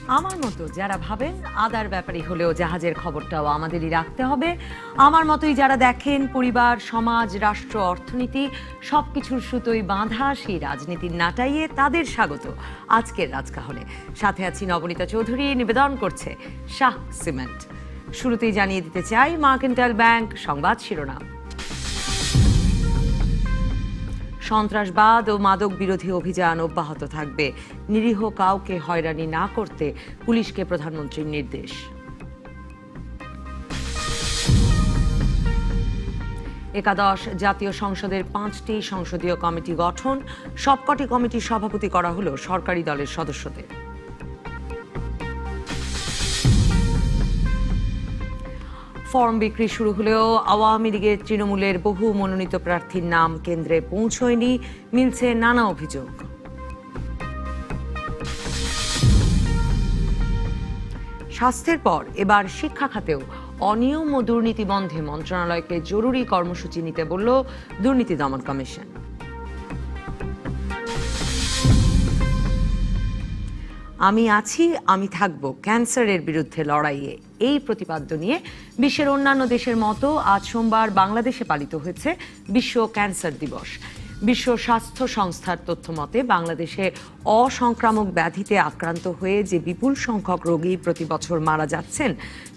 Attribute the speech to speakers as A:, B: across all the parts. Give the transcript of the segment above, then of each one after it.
A: আমার মতো যারা ভাবেন আদার ব্যাপারী হলেও জাহাজের খবরটাও আমাদেরই রাখতে হবে, আমার মতোই যারা দেখেন পরিবার, সমাজ, রাষ্ট্র, অর্থনীতি সবকিছুর সুতোই বাঁধা সেই রাজনীতির নাটাইয়ে, তাদের স্বাগত আজকের রাজকাহনে। সাথে আছি নবনীতা চৌধুরী, নিবেদন করছে শাহ সিমেন্ট। শুরুতেই জানিয়ে দিতে চাই মার্কেন্টাইল ব্যাংক সংবাদ শিরোনাম। সন্ত্রাসবাদ ও মাদক বিরোধী অভিযান অব্যাহত থাকবে, নিরীহ কাউকে হয়রানি না করতে পুলিশকে প্রধানমন্ত্রীর নির্দেশ। একাদশ জাতীয় সংসদের 5টি সংসদীয় কমিটি গঠন, সবকটি কমিটির সভাপতি করা হলো সরকারি দলের সদস্যদের। ফর্ম বিক্রি শুরু হলেও আওয়ামী লীগের তৃণমূলের বহু মনোনীত প্রার্থীর নাম কেন্দ্রে পৌঁছয়নি, মিলছে নানা অভিযোগ। স্বাস্থ্যের পর এবার শিক্ষা খাতেও অনিয়ম ও দুর্নীতি বন্ধে মন্ত্রণালয়কে জরুরি কর্মসূচি নিতে বলল দুর্নীতি দমন কমিশন। আমি আছি, আমি থাকব, ক্যান্সারের বিরুদ্ধে লড়াইয়ে, এই প্রতিপাদ্য নিয়ে বিশ্বের অন্যান্য দেশের মতো আজ সোমবার বাংলাদেশে পালিত হয়েছে বিশ্ব ক্যান্সার দিবস। বিশ্ব স্বাস্থ্য সংস্থার তথ্য মতে বাংলাদেশে অসংক্রামক ব্যাধিতে আক্রান্ত হয়ে যে বিপুল সংখ্যক রোগী প্রতি বছর মারা যাচ্ছেন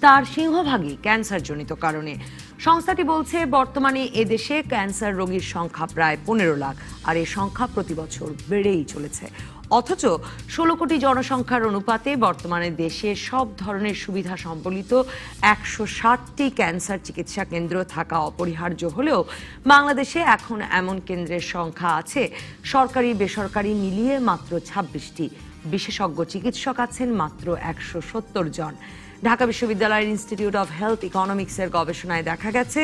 A: তার সিংহভাগই ক্যান্সারজনিত কারণে। সংস্থাটি বলছে বর্তমানে এদেশে ক্যান্সার রোগীর সংখ্যা প্রায় 15 লাখ, আর এই সংখ্যা প্রতি বছর বেড়েই চলেছে। অথচ 16 কোটি জনসংখ্যার অনুপাতে বর্তমানে দেশে সব ধরনের সুবিধা সম্বলিত 160টি ক্যান্সার চিকিৎসা কেন্দ্র থাকা অপরিহার্য হলেও বাংলাদেশে এখন এমন কেন্দ্রের সংখ্যা আছে সরকারি বেসরকারি মিলিয়ে মাত্র 26টি। বিশেষজ্ঞ চিকিৎসক আছেন মাত্র 170 জন। ঢাকা বিশ্ববিদ্যালয়ের ইনস্টিটিউট অফ হেলথ ইকোনমিক্সের গবেষণায় দেখা গেছে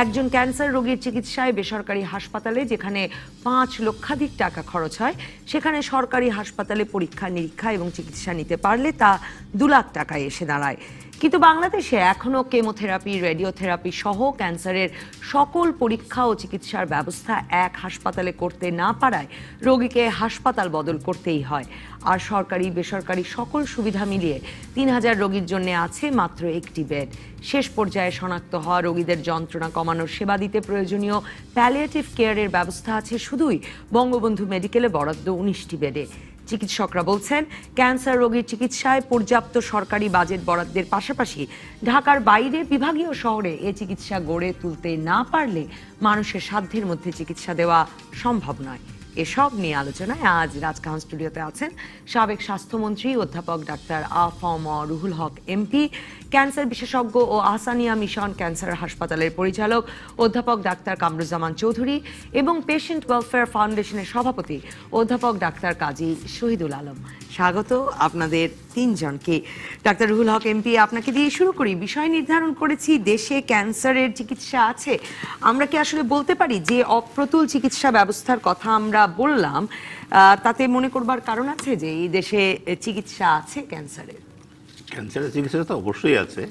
A: একজন ক্যান্সার রোগীর চিকিৎসায় বেসরকারি হাসপাতালে যেখানে 5 লক্ষাধিক টাকা খরচ হয়, সেখানে সরকারি হাসপাতালে পরীক্ষা নিরীক্ষা এবং চিকিৎসা নিতে পারলে তা 2 লাখ টাকায় এসে দাঁড়ায়। কিন্তু বাংলাদেশে এখনও কেমোথেরাপি, রেডিওথেরাপি সহ ক্যান্সারের সকল পরীক্ষা ও চিকিৎসার ব্যবস্থা এক হাসপাতালে করতে না পারায় রোগীকে হাসপাতাল বদল করতেই হয়। আর সরকারি বেসরকারি সকল সুবিধা মিলিয়ে 3000 রোগীর জন্য আছে মাত্র একটি বেড। শেষ পর্যায়ে শনাক্ত হওয়া রোগীদের যন্ত্রণা কমানোর সেবা দিতে প্রয়োজনীয় প্যালিয়েটিভ কেয়ারের ব্যবস্থা আছে শুধুই বঙ্গবন্ধু মেডিকেলে বরাদ্দ 19টি বেডে। চিকিৎসকরা বলছেন ক্যান্সার রোগীর চিকিৎসায় পর্যাপ্ত সরকারি বাজেট বরাদ্দের পাশাপাশি ঢাকার বাইরে বিভাগীয় শহরে এ চিকিৎসা গড়ে তুলতে না পারলে মানুষের সাধ্যের মধ্যে চিকিৎসা দেওয়া সম্ভব নয়। এসব নিয়ে আলোচনায় আজ রাজকাহন স্টুডিওতে আছেন সাবেক স্বাস্থ্যমন্ত্রী অধ্যাপক ডাক্তার আ.ফ.ম. রুহুল হক এমপি, ক্যান্সার বিশেষজ্ঞ ও আহসানিয়া মিশন ক্যান্সার হাসপাতালের পরিচালক অধ্যাপক ডাক্তার কামরুজ্জামান চৌধুরী এবং পেশেন্ট ওয়েলফেয়ার ফাউন্ডেশনের সভাপতি অধ্যাপক ডাক্তার কাজী শহীদুল আলম। স্বাগত আপনাদের তিনজনকে। ডাক্তার রুহুল হক এমপি, আপনাকে দিয়ে শুরু করি। বিষয় নির্ধারণ করেছি দেশে ক্যান্সারের চিকিৎসা আছে, আমরা কি আসলে বলতে পারি যে অপ্রতুল চিকিৎসা ব্যবস্থার কথা আমরা বললাম তাতে মনে করবার কারণ আছে যে এই দেশে চিকিৎসা আছে ক্যান্সারের?
B: ক্যান্সারের চিকিৎসা তো অবশ্যই আছে।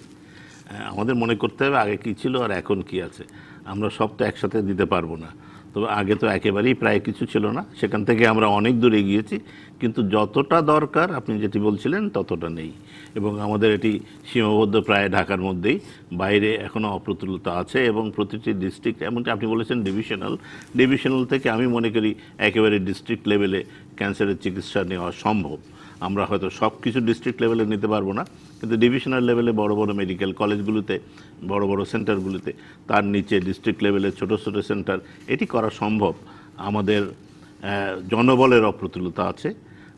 B: আমাদের মনে করতে হবে আগে কি ছিল আর এখন কি আছে। আমরা সব তো একসাথে দিতে পারবো না। তবে আগে তো একেবারেই প্রায় কিছু ছিল না, সেখান থেকে আমরা অনেক দূরে এগিয়েছি, কিন্তু যতটা দরকার আপনি যেটি বলছিলেন ততটা নেই। এবং আমাদের এটি সীমাবদ্ধ প্রায় ঢাকার মধ্যেই, বাইরে এখনও অপ্রতুলতা আছে এবং প্রতিটি ডিস্ট্রিক্ট, এমনকি আপনি বলেছেন ডিভিশনাল থেকে আমি মনে করি একেবারে ডিস্ট্রিক্ট লেভেলে ক্যান্সারের চিকিৎসা নেওয়া সম্ভব। আমরা হয়তো সব কিছু ডিস্ট্রিক্ট লেভেলে নিতে পারবো না, কিন্তু ডিভিশনাল লেভেলে বড় বড় মেডিকেল কলেজগুলোতে, বড় বড় সেন্টারগুলোতে, তার নিচে ডিস্ট্রিক্ট লেভেলে ছোট ছোট সেন্টার, এটি করা সম্ভব। আমাদের জনবলের অপ্রতুলতা আছে,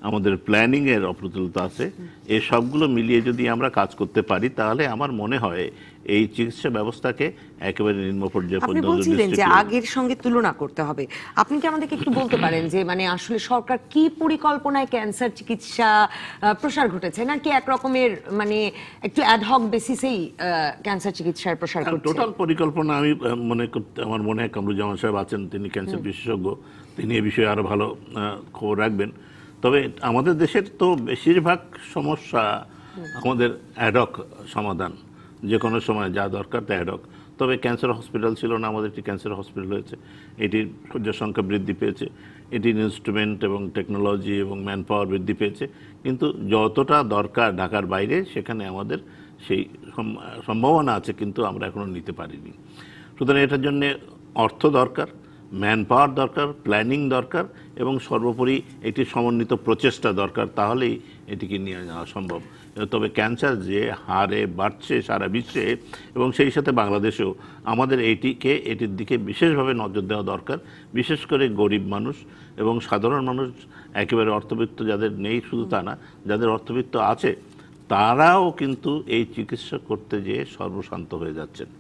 B: আমাদের প্ল্যানিংয়ের অপ্রতুলতা আছে। এই সবগুলো মিলিয়ে যদি আমরা কাজ করতে পারি তাহলে আমার মনে হয় এই চিকিৎসা ব্যবস্থাকে একেবারে নিম্ন পর্যায়ে
A: আপনি বলছিলেন যে আগের সঙ্গে তুলনা করতে হবে। আপনি কি আমাদেরকে একটু বলতে পারেন যে মানে আসলে সরকার কি পরিকল্পনায় ক্যান্সার চিকিৎসা প্রসার ঘটেছে, নাকি এক রকমের মানে একটু অ্যাডহক বেসিসেই ক্যান্সার চিকিৎসার প্রসার ঘটছে?
B: টোটাল পরিকল্পনা আমি আমার মনে হয় কামরুজ্জামান সাহেব আছেন, তিনি ক্যান্সার বিশেষজ্ঞ, তিনি এ বিষয়ে আরো ভালো খবর রাখবেন। তবে আমাদের দেশের তো বেশিরভাগ সমস্যা আমাদের অ্যাডহক সমাধান, যে কোনো সময় যা দরকার তা অ্যাডহক। তবে ক্যান্সার হসপিটাল ছিল না, আমাদের একটি ক্যান্সার হসপিটাল হয়েছে, এটির শয্যার সংখ্যা বৃদ্ধি পেয়েছে। এটির ইনস্ট্রুমেন্ট এবং টেকনোলজি এবং ম্যান পাওয়ার বৃদ্ধি পেয়েছে, কিন্তু যতটা দরকার ঢাকার বাইরে সেখানে আমাদের সেই সম্ভাবনা আছে, কিন্তু আমরা এখনো নিতে পারিনি। সুতরাং এটার জন্য অর্থ দরকার, ম্যান পাওয়ার দরকার, প্ল্যানিং দরকার এবং সর্বোপরি একটি সমন্বিত প্রচেষ্টা দরকার, তাহলেই এটিকে নিয়ে যাওয়া সম্ভব। তবে ক্যান্সার যে হারে বাড়ছে সারা বিশ্বে এবং সেই সাথে বাংলাদেশেও, আমাদের এটির দিকে বিশেষভাবে নজর দেওয়া দরকার। বিশেষ করে গরিব মানুষ এবং সাধারণ মানুষ, একেবারে অর্থবিত্ত যাদের নেই শুধু তা না, যাদের অর্থবিত্ত আছে তারাও কিন্তু এই চিকিৎসা করতে যেয়ে সর্বশান্ত হয়ে যাচ্ছেন।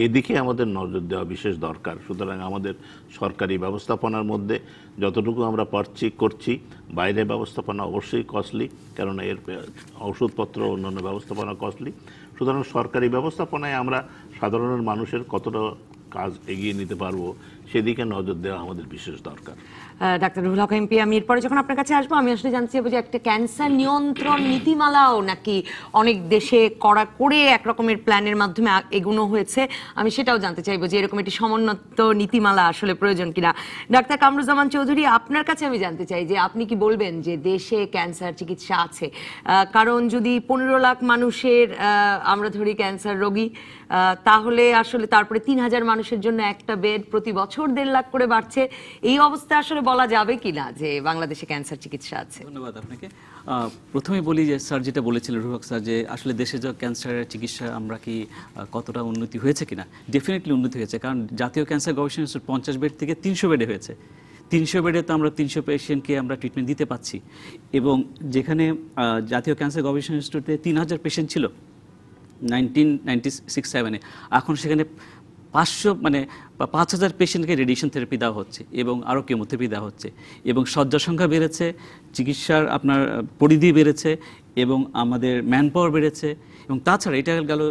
B: এদিকে আমাদের নজর দেওয়া বিশেষ দরকার। সুতরাং আমাদের সরকারি ব্যবস্থাপনার মধ্যে যতটুকু আমরা পারছি করছি, বাইরের ব্যবস্থাপনা অবশ্যই কস্টলি, কারণ এর ওষুধপত্র অন্যান্য ব্যবস্থাপনা কস্টলি। সুতরাং সরকারি ব্যবস্থাপনায় আমরা সাধারণ মানুষের কতটা কাজ এগিয়ে নিতে পারবো সেদিকে নজর দেওয়া আমাদের বিশেষ দরকার।
A: ডাক্তার রুহুল হক এমপি, আমি এরপরে যখন আপনার কাছে আসবো, আমি আসলে জানতে চাইবো যে একটা ক্যান্সার নিয়ন্ত্রণ নীতিমালাও নাকি অনেক দেশে করে এক রকমের প্ল্যানের মাধ্যমে এগোনো হয়েছে, আমি সেটাও জানতে চাইবো যে এরকম একটি সমন্বিত নীতিমালা আসলে প্রয়োজন কিনা। ডাক্তার কামরুজ্জামান চৌধুরী, আপনার কাছে আমি জানতে চাই যে আপনি কি বলবেন যে দেশে ক্যান্সার চিকিৎসা আছে? কারণ যদি 15 লাখ মানুষের আমরা ধরি ক্যান্সার রোগী, তাহলে আসলে তারপরে 3000 মানুষের জন্য একটা বেড প্রতি বছর 1.5 লাখ করে বাড়ছে। এই অবস্থা আসলে বলা যাবে কিনা যে বাংলাদেশে ক্যান্সার চিকিৎসা আছে?
C: ধন্যবাদ আপনাকে। প্রথমে বলি যে স্যার যেটা বলেছিলেন রুহুল হক স্যার, যে আসলে দেশে যে ক্যান্সারের চিকিৎসা আমরা কি কতটা উন্নতি হয়েছে কিনা, ডেফিনেটলি উন্নতি হয়েছে। কারণ জাতীয় ক্যান্সার গবেষণা ইনস্টিটিউট 50 বেড থেকে 300 বেডে হয়েছে। 300 বেডে তো আমরা 300 পেশেন্টকে আমরা ট্রিটমেন্ট দিতে পাচ্ছি, এবং যেখানে জাতীয় ক্যান্সার গবেষণা ইনস্টিটিউটে 3000 পেশেন্ট ছিল 1996-7-এ, এখন সেখানে 5000 পেশেন্টকে রেডিয়েশন থেরাপি দেওয়া হচ্ছে এবং আরও কেমোথেরাপি দেওয়া হচ্ছে, এবং শয্যা সংখ্যা বেড়েছে, চিকিৎসার আপনার পরিধি বেড়েছে, এবং আমাদের ম্যান পাওয়ার বেড়েছে। এবং তাছাড়া এটা গেল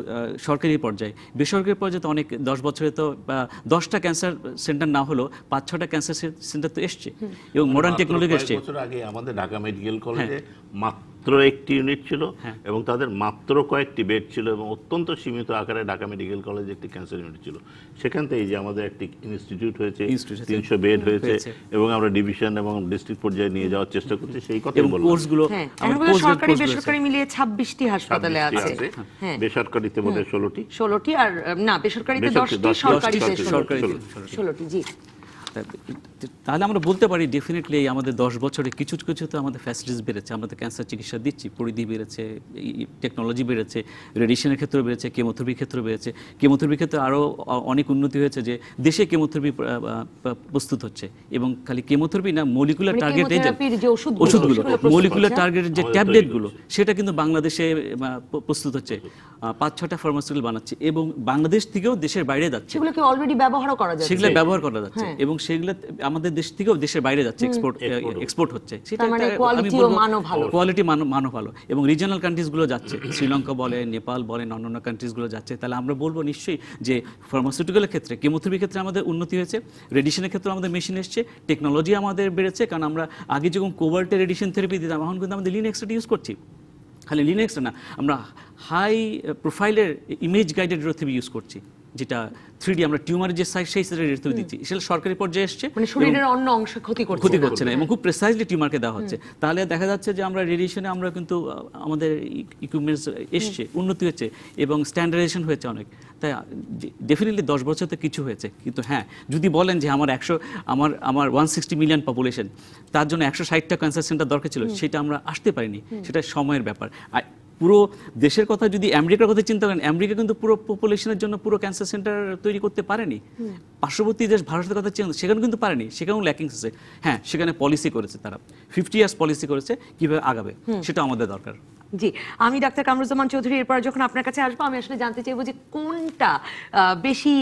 C: সরকারি পর্যায়ে। বেসরকারি পর্যায়ে তো অনেক 10 বছরে তো 10টা ক্যান্সার সেন্টার না হলেও 5-6টা ক্যান্সার সেন্টার তো এসছে, এবং মডার্ন টেকনোলজি এসছে।
B: বছর আগে আমাদের ঢাকা মেডিকেল কলেজে মাত্র একটি ইউনিট ছিল এবং তাদের মাত্র কয়েকটি বেড ছিল, এবং অত্যন্ত সীমিত আকারে ঢাকা মেডিকেল কলেজে একটি ক্যান্সার ইউনিট ছিল। সেখান থেকে যে আমাদের একটি ইনস্টিটিউট হয়েছে, 300 বেড হয়েছে, এবং আমরা ডিভিশন এবং ডিস্ট্রিক্ট পর্যায়ে নিয়ে যাওয়ার চেষ্টা করছি। সেই কথাই বললাম,
C: কোর্সগুলো
A: সরকারি বেসরকারি মিলিয়ে 26টি হাসপাতালে আছে,
B: বেসরকারিতে বোধহয়
A: 16টি, আর না বেসরকারিতে 10টি, সরকারিতে 16টি। জি,
C: তাহলে আমরা বলতে পারি ডেফিনেটলি আমাদের 10 বছরে কিছু কিছু তো আমাদের ফ্যাসিলিটিস বেড়েছে, আমরা তো ক্যান্সার চিকিৎসা দিচ্ছি, পরিধি বেড়েছে, টেকনোলজি বেড়েছে, রেডিয়েশনের ক্ষেত্রে বেড়েছে, কেমোথেরাপির ক্ষেত্রে বেড়েছে। কেমোথেরাপির ক্ষেত্রে আরও অনেক উন্নতি হয়েছে, যে দেশে কেমোথেরাপি প্রস্তুত হচ্ছে, এবং খালি কেমোথেরাপি না, মলিকুলার টার্গেট ওষুধগুলো, মলিকুলার টার্গেটের যে ট্যাবলেটগুলো, সেটা কিন্তু বাংলাদেশে প্রস্তুত হচ্ছে। 5-6টা ফার্মাসিউটিক্যাল বানাচ্ছে, এবং বাংলাদেশ থেকেও দেশের বাইরে যাচ্ছে,
A: সেগুলোকে অলরেডি ব্যবহার করা যাচ্ছে,
C: সেগুলো ব্যবহার করা যাচ্ছে, এবং সেগুলো আমাদের দেশ থেকেও দেশের বাইরে যাচ্ছে, এক্সপোর্ট হচ্ছে। সেটা কোয়ালিটি মানও ভালো, এবং রিজিওনাল কান্ট্রিজগুলো যাচ্ছে, শ্রীলঙ্কা বলে, নেপাল বলেন, অন্যান্য কান্ট্রিজগুলো যাচ্ছে। তাহলে আমরা বলবো নিশ্চয়ই যে ফার্মাসিউটিক্যালের ক্ষেত্রে, কেমোথেরাপির ক্ষেত্রে আমাদের উন্নতি হয়েছে, রেডিয়েশনের ক্ষেত্রে আমাদের মেশিন এসছে, টেকনোলজি আমাদের বেড়েছে। কারণ আমরা আগে যখন কোবাল্টের রেডিয়েশন থেরাপি দিতাম, এখন কিন্তু আমাদের লিনেক্সটা ইউজ করছি। খালি লিনেক্সটা না, আমরা হাই প্রোফাইলের ইমেজ গাইডেড রেডিওথেরাপি ইউজ করছি, যেটা 3D আমরা টিউমারের যে সাইজ সেই সাইজের রেডিওথেরাপি দিচ্ছি। সেটা সরকারি পর্যায়ে এসছে,
A: মানে শরীরের অন্য অংশ ক্ষতি করছে
C: না, এবং খুব প্রেসাইজলি টিউমারকে দেওয়া হচ্ছে। তাহলে দেখা যাচ্ছে যে আমরা রেডিয়েশনে আমরা কিন্তু আমাদের ইকুইপমেন্টস এসছে, উন্নতি হচ্ছে, এবং স্ট্যান্ডার্ডাইজেশন হয়েছে অনেক। তাই ডেফিনেটলি 10 বছর তো কিছু হয়েছে, কিন্তু হ্যাঁ, যদি বলেন যে আমার 160 মিলিয়ন পপুলেশন, তার জন্য 160টা ক্যান্সার সেন্টার দরকার ছিল, সেটা আমরা আসতে পারিনি, সেটা সময়ের ব্যাপার। আর পুরো দেশের কথা যদি আমেরিকার কথা চিন্তা করেন, আমেরিকা কিন্তু পুরো পপুলেশনের জন্য পুরো ক্যান্সার সেন্টার তৈরি করতে পারেনি। পার্শ্ববর্তী দেশ ভারতের কথা চিন্তা, সেখানে কিন্তু পারেনি, সেখানেও ল্যাকিংস আছে। হ্যাঁ, সেখানে পলিসি করেছে, তারা 50 ইয়ার্স পলিসি করেছে, কিভাবে আগাবে সেটা আমাদের দরকার।
A: জি, আমি ডাক্তার কামরুজ্জামান চৌধুরী, এরপর যখন আপনার কাছে আসবো, আমি আসলে জানতে চাইবো যে কোনটা বেশি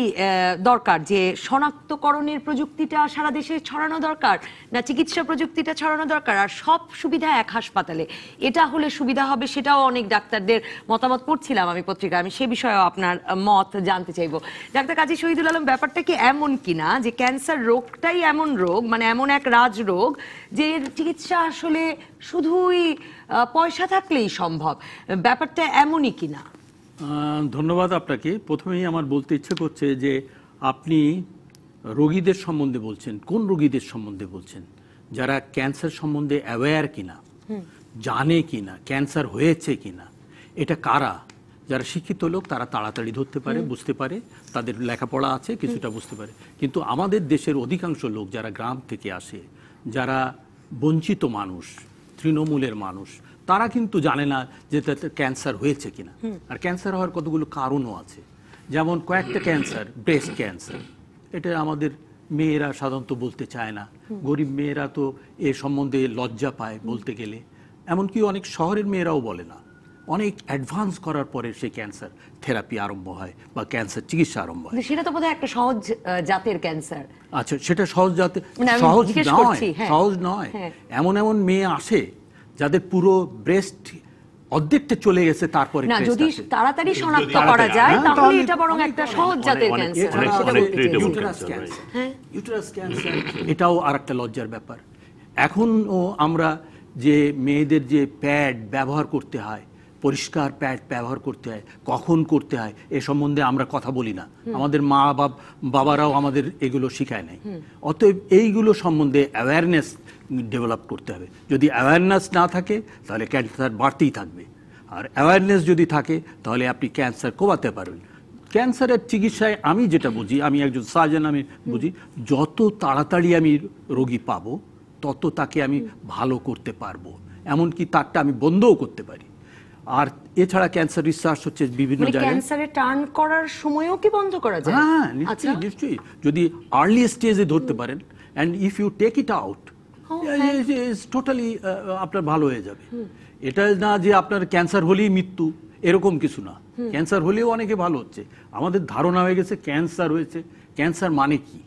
A: দরকার, যে শনাক্তকরণের প্রযুক্তিটা সারা দেশে ছড়ানো দরকার, না চিকিৎসা প্রযুক্তিটা ছড়ানো দরকার, আর সব সুবিধা এক হাসপাতালে, এটা হলে সুবিধা হবে? সেটাও অনেক ডাক্তারদের মতামত পড়ছিলাম আমি পত্রিকায়, আমি সে বিষয়েও আপনার মত জানতে চাইবো। ডাক্তার কাজী শহীদুল আলম, ব্যাপারটা কি এমন কিনা যে ক্যান্সার রোগটাই এমন রোগ, মানে এমন এক রাজরোগ, যে চিকিৎসা আসলে শুধুই পয়সা থাকলেই সম্ভব? ব্যাপারটা এমনই কিনা?
D: ধন্যবাদ আপনাকে। প্রথমেই আমার বলতে ইচ্ছে করছে যে আপনি রোগীদের সম্বন্ধে বলছেন, কোন রোগীদের সম্বন্ধে বলছেন? যারা ক্যান্সার সম্বন্ধে অ্যাওয়্যার কিনা, জানে কিনা, ক্যান্সার হয়েছে কিনা, এটা কারা? যারা শিক্ষিত লোক তারা তাড়াতাড়ি ধরতে পারে, বুঝতে পারে, তাদের লেখাপড়া আছে, কিছুটা বুঝতে পারে। কিন্তু আমাদের দেশের অধিকাংশ লোক যারা গ্রাম থেকে আসে, যারা বঞ্চিত মানুষ, তৃণমূলের মানুষ, তারা কিন্তু জানে না যে তাতে ক্যান্সার হয়েছে কিনা। আর ক্যান্সার হওয়ার কতগুলো কারণও আছে। যেমন কয়েকটা ক্যান্সার, ব্রেস্ট ক্যান্সার, এটা আমাদের মেয়েরা সাধারণত বলতে চায় না। গরিব মেয়েরা তো এ সম্বন্ধে লজ্জা পায় বলতে গেলে, এমনকি অনেক শহরের মেয়েরাও বলে না। অনেক অ্যাডভান্স করার পরে সেই ক্যান্সার থেরাপি আরম্ভ হয় বা ক্যান্সার চিকিৎসা আরম্ভ হয়।
A: সেটা তো বোধহয় একটা সহজ জাতের ক্যান্সার।
D: আচ্ছা, সেটা সহজ জাতে,
A: মানে আমি
D: সহজ
A: জিজ্ঞেস
D: নয়,
A: করছি, হ্যাঁ।
D: সহজ নয়।
A: হ্যাঁ।
D: এমন এমন মেয়ে আসে যাদের পুরো ব্রেস্ট অর্ধেকটা চলে গেছে, তারপরে
A: না,
D: breast
A: যদি
D: আসে।
A: তাড়াতাড়ি শনাক্ত
B: তাড়াতাড়ি,
A: করা যায়
D: হ্যাঁ,
A: তাহলে
D: তাহলে
A: এটা বরং একটা সহজ জাতের
B: অনেক-
A: ক্যান্সার।
B: অনেক-
A: সেটা
B: অনেক
A: বলতে
B: treatable
A: চেয়েছি।
D: ইউটেরাস
B: cancer,
D: ক্যান্সার,
A: হ্যাঁ।
D: ইউটেরাস ক্যান্সার এটাও আরেকটা লজ্জার ব্যাপার। এখনও আমরা যে মেয়েদের যে প্যাড ব্যবহার করতে হয়, পরিষ্কার প্যাড ব্যবহার করতে হয়, কখন করতে হয়, এ সম্বন্ধে আমরা কথা বলি না। আমাদের মা বাবারাও আমাদের এগুলো শিখায় নাই। অতএব এইগুলো সম্বন্ধে অ্যাওয়ারনেস ডেভেলপ করতে হবে। যদি অ্যাওয়ারনেস না থাকে তাহলে ক্যান্সার বাড়তেই থাকবে, আর অ্যাওয়ারনেস যদি থাকে তাহলে আপনি ক্যান্সার কমাতে পারবেন। ক্যান্সারের চিকিৎসায় আমি যেটা বুঝি, আমি একজন সার্জন, আমি বুঝি যত তাড়াতাড়ি আমি রোগী পাবো তত তাকে আমি ভালো করতে পারবো, এমনকি তারটা আমি বন্ধও করতে পারি। আর এছাড়া ক্যান্সার রিসার্চ হচ্ছে বিভিন্ন
A: মানে
D: জায়গায়।
A: ক্যান্সারে টার্ন করার সময়ও কি বন্ধ করা যায়?
D: হ্যাঁ,
A: আচ্ছা।
D: নিশ্চয়ই নিশ্চয়ই, যদি আর্লি স্টেজে ধরতে পারেন, and if you take it out, totally আপনার ভালো হয়ে যাবে। এটা না যে আপনার ক্যান্সার হলেই মৃত্যু, এরকম কিছু না। ক্যান্সার হলেও অনেকে ভালো হচ্ছে। আমাদের ধারণা হয়ে গেছে ক্যান্সার হয়েছে, ক্যান্সার মানে কি?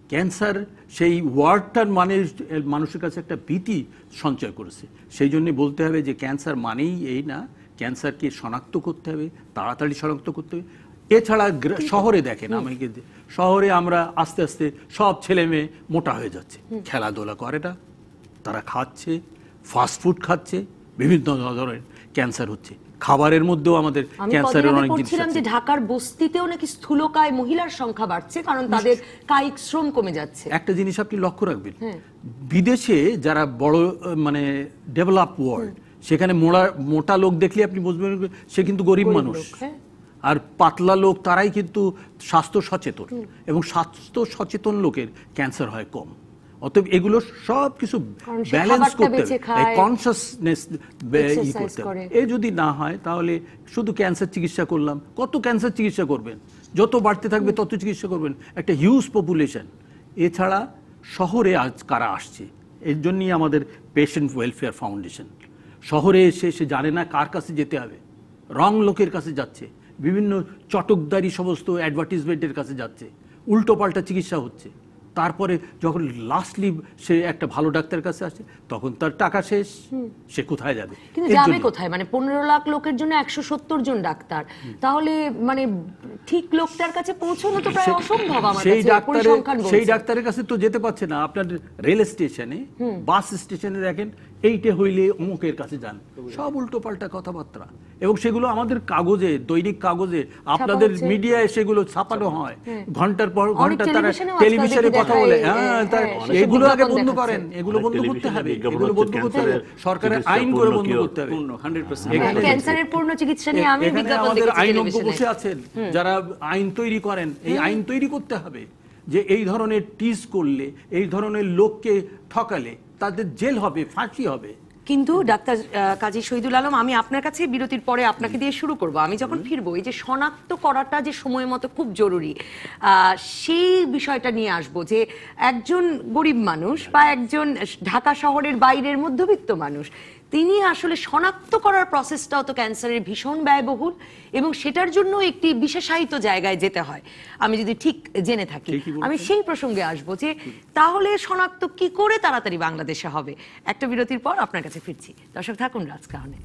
D: ক্যান্সার সেই ওয়ার্ডটার মানে মানুষের কাছে একটা ভীতি সঞ্চয় করেছে। সেই জন্য বলতে হবে যে ক্যান্সার মানেই এই না, ক্যান্সারকে শনাক্ত করতে হবে, তাড়াতাড়ি শনাক্ত করতে হবে। এছাড়া শহরে দেখেন, আমাকে শহরে আমরা আস্তে আস্তে সব ছেলে মেয়ে মোটা হয়ে যাচ্ছে, খেলাধুলা করে না, তারা খাচ্ছে, ফাস্টফুড খাচ্ছে, বিভিন্ন ধরনের ক্যান্সার হচ্ছে। খাবারের মধ্যেও আমাদের
A: আমি
D: ক্যান্সারের
A: কদিন আগে
D: অনেক জিনিস
A: পড়ছিলাম
D: আছে।
A: যে ঢাকার বস্তিতেও নাকি স্থূলকায় মহিলার সংখ্যা বাড়ছে, কারণ তাদের কায়িক শ্রম কমে যাচ্ছে।
D: একটা জিনিস আপনি লক্ষ্য রাখবেন, বিদেশে যারা বড় মানে ডেভেলপ ওয়ার্ল্ড, সেখানে মোটা লোক দেখলে আপনি বুঝবেন সে কিন্তু গরিব মানুষ।
A: লোক, হ্যাঁ।
D: আর পাতলা লোক তারাই কিন্তু স্বাস্থ্য সচেতন, এবং স্বাস্থ্য সচেতন লোকের ক্যান্সার হয় কম। অতএব এগুলো সব কিছু
A: কারণ সে
D: ব্যালেন্স
A: খাবারটা
D: করতে
A: বেছে
D: হবে,
A: খায়,
D: কনসাসনেস
A: exercise
D: করতে হবে।
A: করে।
D: এ যদি না হয় তাহলে শুধু ক্যান্সার চিকিৎসা করলাম, কত ক্যান্সার চিকিৎসা করবেন? যত বাড়তে থাকবে তত চিকিৎসা করবেন, একটা হিউজ পপুলেশন। এছাড়া শহরে আজ কারা আসছে, এর জন্যই আমাদের পেশেন্ট ওয়েলফেয়ার ফাউন্ডেশন। শহরে এসে সে জানে না কার কাছে যেতে হবে, রং লোকের কাছে যাচ্ছে, বিভিন্ন চটকদারি সমস্ত অ্যাডভার্টিজমেন্টের কাছে যাচ্ছে, উল্টোপাল্টা চিকিৎসা হচ্ছে। তারপরে যখন লাস্টলি সে একটা ভালো ডাক্তারের কাছে আসে, তখন তার টাকা শেষ, সে কোথায় যাবে?
A: কিন্তু
D: এর
A: যাবে
D: জন্য-
A: কোথায়? মানে 15 লাখ লোকের জন্য 170 জন ডাক্তার, তাহলে মানে ঠিক লোকটার কাছে পৌঁছানো তো প্রায় অসম্ভব আমার
D: সেই
A: কাছে, পরিসংখ্যান বলছে।
D: সেই ডাক্তারের কাছে তো যেতে পারছে না। আপনার রেল স্টেশনে, বাস স্টেশনে দেখেন, এইটা হইলে অমুকের কাছে যান, সব উল্টো পাল্টা কথাবার্তা। এবং সেগুলো আমাদের কাগজে, দৈনিক কাগজে, আপনাদের
A: হচ্ছে।
D: মিডিয়ায় সেগুলো ছাপানো হয়, ঘন্টার পর ঘন্টা তারা
A: টেলিভিশনেও আজকাল
D: টেলিভিশনে
A: দেখি
D: কথা
A: দেখায়,
D: বলে।
A: হ্যাঁ,
D: তার
A: সেসব
D: এগুলো আগে
A: বিজ্ঞাপন
D: বন্ধ
A: দেখাচ্ছে।
D: করেন, এগুলো বন্ধ করতে
B: টেলিভিশনে
D: হবে,
B: বিজ্ঞাপন
D: এগুলো
B: হচ্ছে
D: বন্ধ করতে হবে।
B: ক্যান্সারের
D: সরকারের
B: চিকিৎসা
D: আইন করে
B: পূর্ণ
D: বন্ধ
B: কি
D: করতে হবে।
C: পূর্ণ 100%।
A: হ্যাঁ, ক্যান্সারের পূর্ণ চিকিৎসা নিয়ে আমি
D: এখানে
A: বিজ্ঞাপন
D: আমাদের
A: দেখেছি
D: আইনজ্ঞ
A: টেলিভিশনে।
D: বসে আছেন যারা আইন তৈরি করেন। এই আইন তৈরি করতে হবে যে এই ধরনের টিজ করলে, এই ধরনের লোককে ঠকালে তাদের জেল হবে, ফাঁসি হবে।
A: কিন্তু ডাক্তার কাজী শহীদুল আলম, আমি আপনার কাছে বিরতির পরে আপনাকে দিয়ে শুরু করব। আমি যখন ফিরবো, এই যে শনাক্ত করাটা যে সময় মতো খুব জরুরি, সেই বিষয়টা নিয়ে আসবো যে একজন গরিব মানুষ বা একজন ঢাকা শহরের বাইরের মধ্যবিত্ত মানুষ, তিনি আসলে শনাক্ত করার প্রসেসটাও তো ক্যান্সারের ভীষণ ব্যয়বহুল, এবং সেটার জন্য একটি বিশেষায়িত জায়গায় যেতে হয়, আমি যদি ঠিক জেনে থাকি। আমি সেই প্রসঙ্গে আসবো যে তাহলে শনাক্ত কি করে তাড়াতাড়ি বাংলাদেশে হবে। একটা বিরতির পর আপনার কাছে ফিরছি। দর্শক থাকুন রাজকাহনে।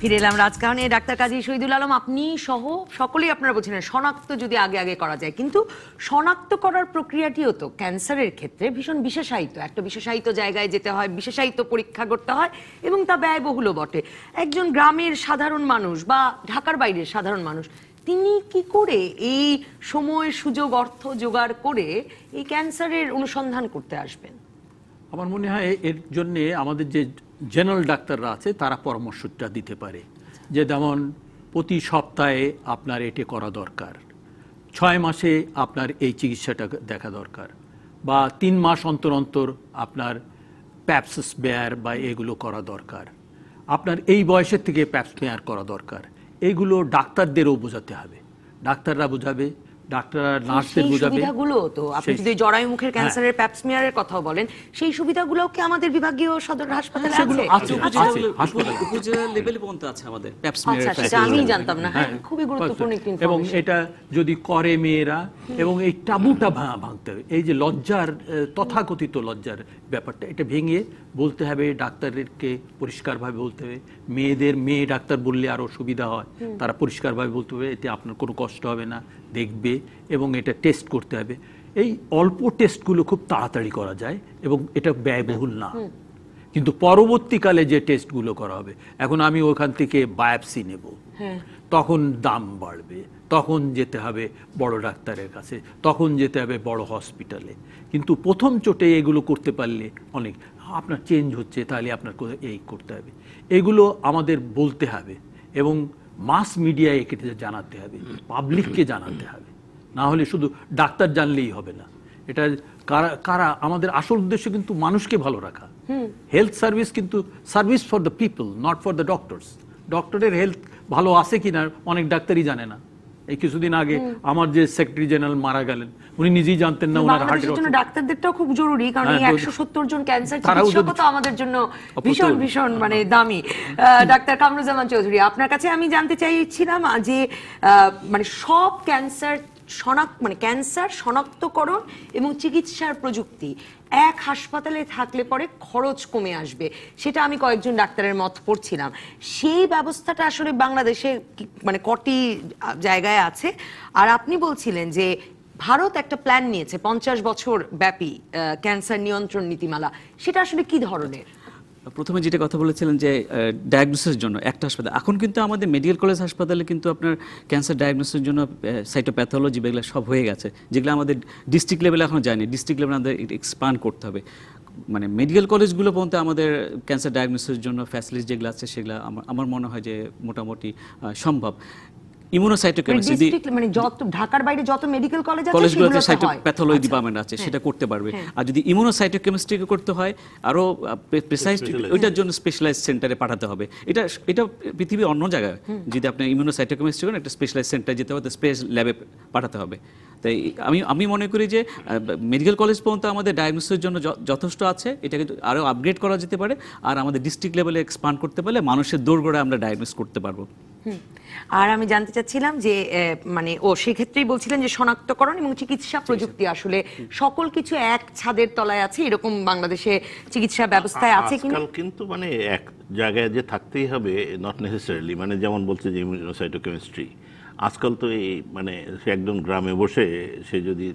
A: ফিরে এলাম রাজকাহনে। ডাক্তার কাজী শহীদুল আলম, আপনি সহ সকলেই আপনারা বলছিলেন শনাক্ত যদি আগে আগে করা যায়, কিন্তু শনাক্ত করার প্রক্রিয়াটিও তো ক্যান্সারের ক্ষেত্রে ভীষণ বিশেষায়িত। একটা বিশেষায়িত জায়গায় যেতে হয়, বিশেষায়িত পরীক্ষা করতে হয়, এবং তা ব্যয়বহুলও বটে। একজন গ্রামের সাধারণ মানুষ বা ঢাকার বাইরের সাধারণ মানুষ, তিনি কি করে এই সময় সুযোগ অর্থ জোগাড় করে এই ক্যান্সারের অনুসন্ধান করতে আসবেন?
D: আমার মনে হয় এর জন্যে আমাদের যে জেনারেল ডাক্তাররা আছে তারা পরামর্শটা দিতে পারে, যে যেমন প্রতি সপ্তাহে আপনার এটি করা দরকার, 6 মাসে আপনার এই চিকিৎসাটা দেখা দরকার, বা 3 মাস অন্তর অন্তর আপনার প্যাপস স্মেয়ার বা এগুলো করা দরকার, আপনার এই বয়সের থেকে প্যাপস স্মেয়ার করা দরকার। এইগুলো ডাক্তারদেরও বোঝাতে হবে, ডাক্তাররা বোঝাবে, ডাক্তাররা নার্সদের
A: সেই
D: বোঝাবে।
A: সুবিধাগুলো তো আপনি যদি জরায়ু মুখের ক্যান্সারের প্যাপসমিয়ারের কথাও বলেন, সেই সুবিধাগুলো কি আমাদের বিভাগীয় সদর হাসপাতালে
D: সেগুলো
A: আছে?
D: আছে, হাসপাতালে।
C: উপজেলা লেভেলে পর্যন্ত আছে আমাদের pap
A: আচ্ছা,
C: smear এর
A: সেটা আমি জানতাম না। হ্যাঁ, খুবই গুরুত্বপূর্ণ একটি
D: এবং
A: ইনফরমেশন।
D: এটা যদি করে মেয়েরা, এবং এই টাবুটা ভাঙতে হবে, এই যে লজ্জার তথাকথিত লজ্জার ব্যাপারটা, এটা ভেঙে বলতে হবে, ডাক্তারকে পরিষ্কারভাবে বলতে হবে। মেয়ে ডাক্তার বললে আরো সুবিধা হয়, তারা পরিষ্কারভাবে বলতে হবে, এতে আপনার কোনো কষ্ট হবে না, দেখবে, এবং এটা টেস্ট করতে হবে। এই অল্প টেস্টগুলো খুব তাড়াতাড়ি করা যায় এবং এটা ব্যয়বহুল না, কিন্তু পরবর্তীকালে যে টেস্টগুলো করা হবে, এখন আমি ওখান থেকে বায়োপসি নেব, তখন দাম বাড়বে, তখন যেতে হবে বড় ডাক্তারের কাছে, তখন যেতে হবে বড় হসপিটালে। কিন্তু প্রথম চোটে এগুলো করতে পারলে অনেক, আপনার চেঞ্জ হচ্ছে, তাহলে আপনার এই করতে হবে, এগুলো আমাদের বলতে হবে, এবং মাস মিডিয়ায় একে জানাতে হবে, পাবলিককে জানাতে হবে। না হলে শুধু ডাক্তার জানলেই হবে না। এটা কারা আমাদের আসল উদ্দেশ্য কিন্তু মানুষকে ভালো রাখা। হেলথ সার্ভিস কিন্তু service for the people, not for the doctors. ডক্টরের হেলথ ভালো আছে কিনা অনেক ডাক্তারই জানে না। এই কিছুদিন আগে আমার যে সেক্রেটারি জেনারেল মারা গেলেন, উনি নিজেই জানতেন না ওনার হার্টের
A: বাংলাদেশের জন্য ডাক্তারদেরটাও খুব জরুরি, কারণ এই 170 জন ক্যান্সার চিকিৎসকও তো আমাদের জন্য ভীষণ মানে দামি। ডাক্তার কামরুজ্জামান চৌধুরী, আপনার কাছে আমি জানতে চাইছিলাম যে মানে সব ক্যান্সার ক্যান্সার শনাক্তকরণ এবং চিকিৎসার প্রযুক্তি এক হাসপাতালে থাকলে পরে খরচ কমে আসবে, সেটা আমি কয়েকজন ডাক্তারের মত পড়ছিলাম। সেই ব্যবস্থাটা আসলে বাংলাদেশে মানে কটি জায়গায় আছে? আর আপনি বলছিলেন যে ভারত একটা প্ল্যান নিয়েছে 50 বছর ব্যাপী ক্যান্সার নিয়ন্ত্রণ নীতিমালা, সেটা আসলে কি ধরনের?
C: প্রথমে যেটা কথা বলেছিলেন যে ডায়াগনোসিসের জন্য একটা হাসপাতাল, এখন কিন্তু আমাদের মেডিকেল কলেজ হাসপাতালে কিন্তু আপনার ক্যান্সার ডায়াগনোসিসের জন্য সাইটোপ্যাথোলজি এগুলো সব হয়ে গেছে, যেগুলো আমাদের ডিস্ট্রিক্ট লেভেলে এখনো যায়নি। ডিস্ট্রিক্ট লেভেলে আমাদের এক্সপান্ড করতে হবে। মানে মেডিকেল কলেজগুলো পর্যন্ত আমাদের ক্যান্সার ডায়াগনোসিসের জন্য ফ্যাসিলিটি যেগুলো আছে সেগুলো আমার মনে হয় যে মোটামুটি সম্ভব। ইমিউনোসাইটোকেমিস্ট্রি
A: মানে যত ঢাকার বাইরে যত মেডিকেল কলেজ আছে
C: কলেজগুলোতে
A: সেগুলোতে হয়।
C: সাইটোপ্যাথোলজি ডিপার্টমেন্ট আছে, সেটা করতে পারবে। আর যদি ইমিউনোসাইটোকেমিস্ট্রি করতে হয় আরো প্রিসাইজ, ওইটার জন্য স্পেশালাইজড সেন্টারে পাঠাতে হবে। এটা পৃথিবীর অন্য জায়গায় যদি আপনি ইমিউনোসাইটোকেমিস্ট্রি করেন, একটা স্পেশালাইজড সেন্টারে যেতে হবে, স্পেস ল্যাবে পাঠাতে হবে। তাই আমি মনে করি যে মেডিকেল কলেজ পর্যন্ত আমাদের ডায়াগনোসিসের জন্য যথেষ্ট আছে, এটাকে আরো আপগ্রেড করা যেতে পারে। আর আমাদের ডিস্ট্রিক্ট লেভেলে এক্সপান্ড করতে পারলে মানুষের দৌড়গোড়ায় আমরা ডায়াগনোস করতে পারবো।
A: আর আমি জানতে চাচ্ছিলাম যে মানে সেক্ষেত্রেই বলছিলেন যে শনাক্তকরণ এবং চিকিৎসা প্রযুক্তি আসলে সকল কিছু এক ছাদের তলায় আছে, এরকম বাংলাদেশে চিকিৎসা ব্যবস্থায় আছে কিনা?
B: আজকাল কিন্তু মানে এক জায়গায় যে থাকতেই হবে নট নেসেসারিলি, মানে যেমন বলছে যে ইমিউনোসাইটোকেমিস্ট্রি, আজকাল তো এই মানে সে একদম গ্রামে বসে সে যদি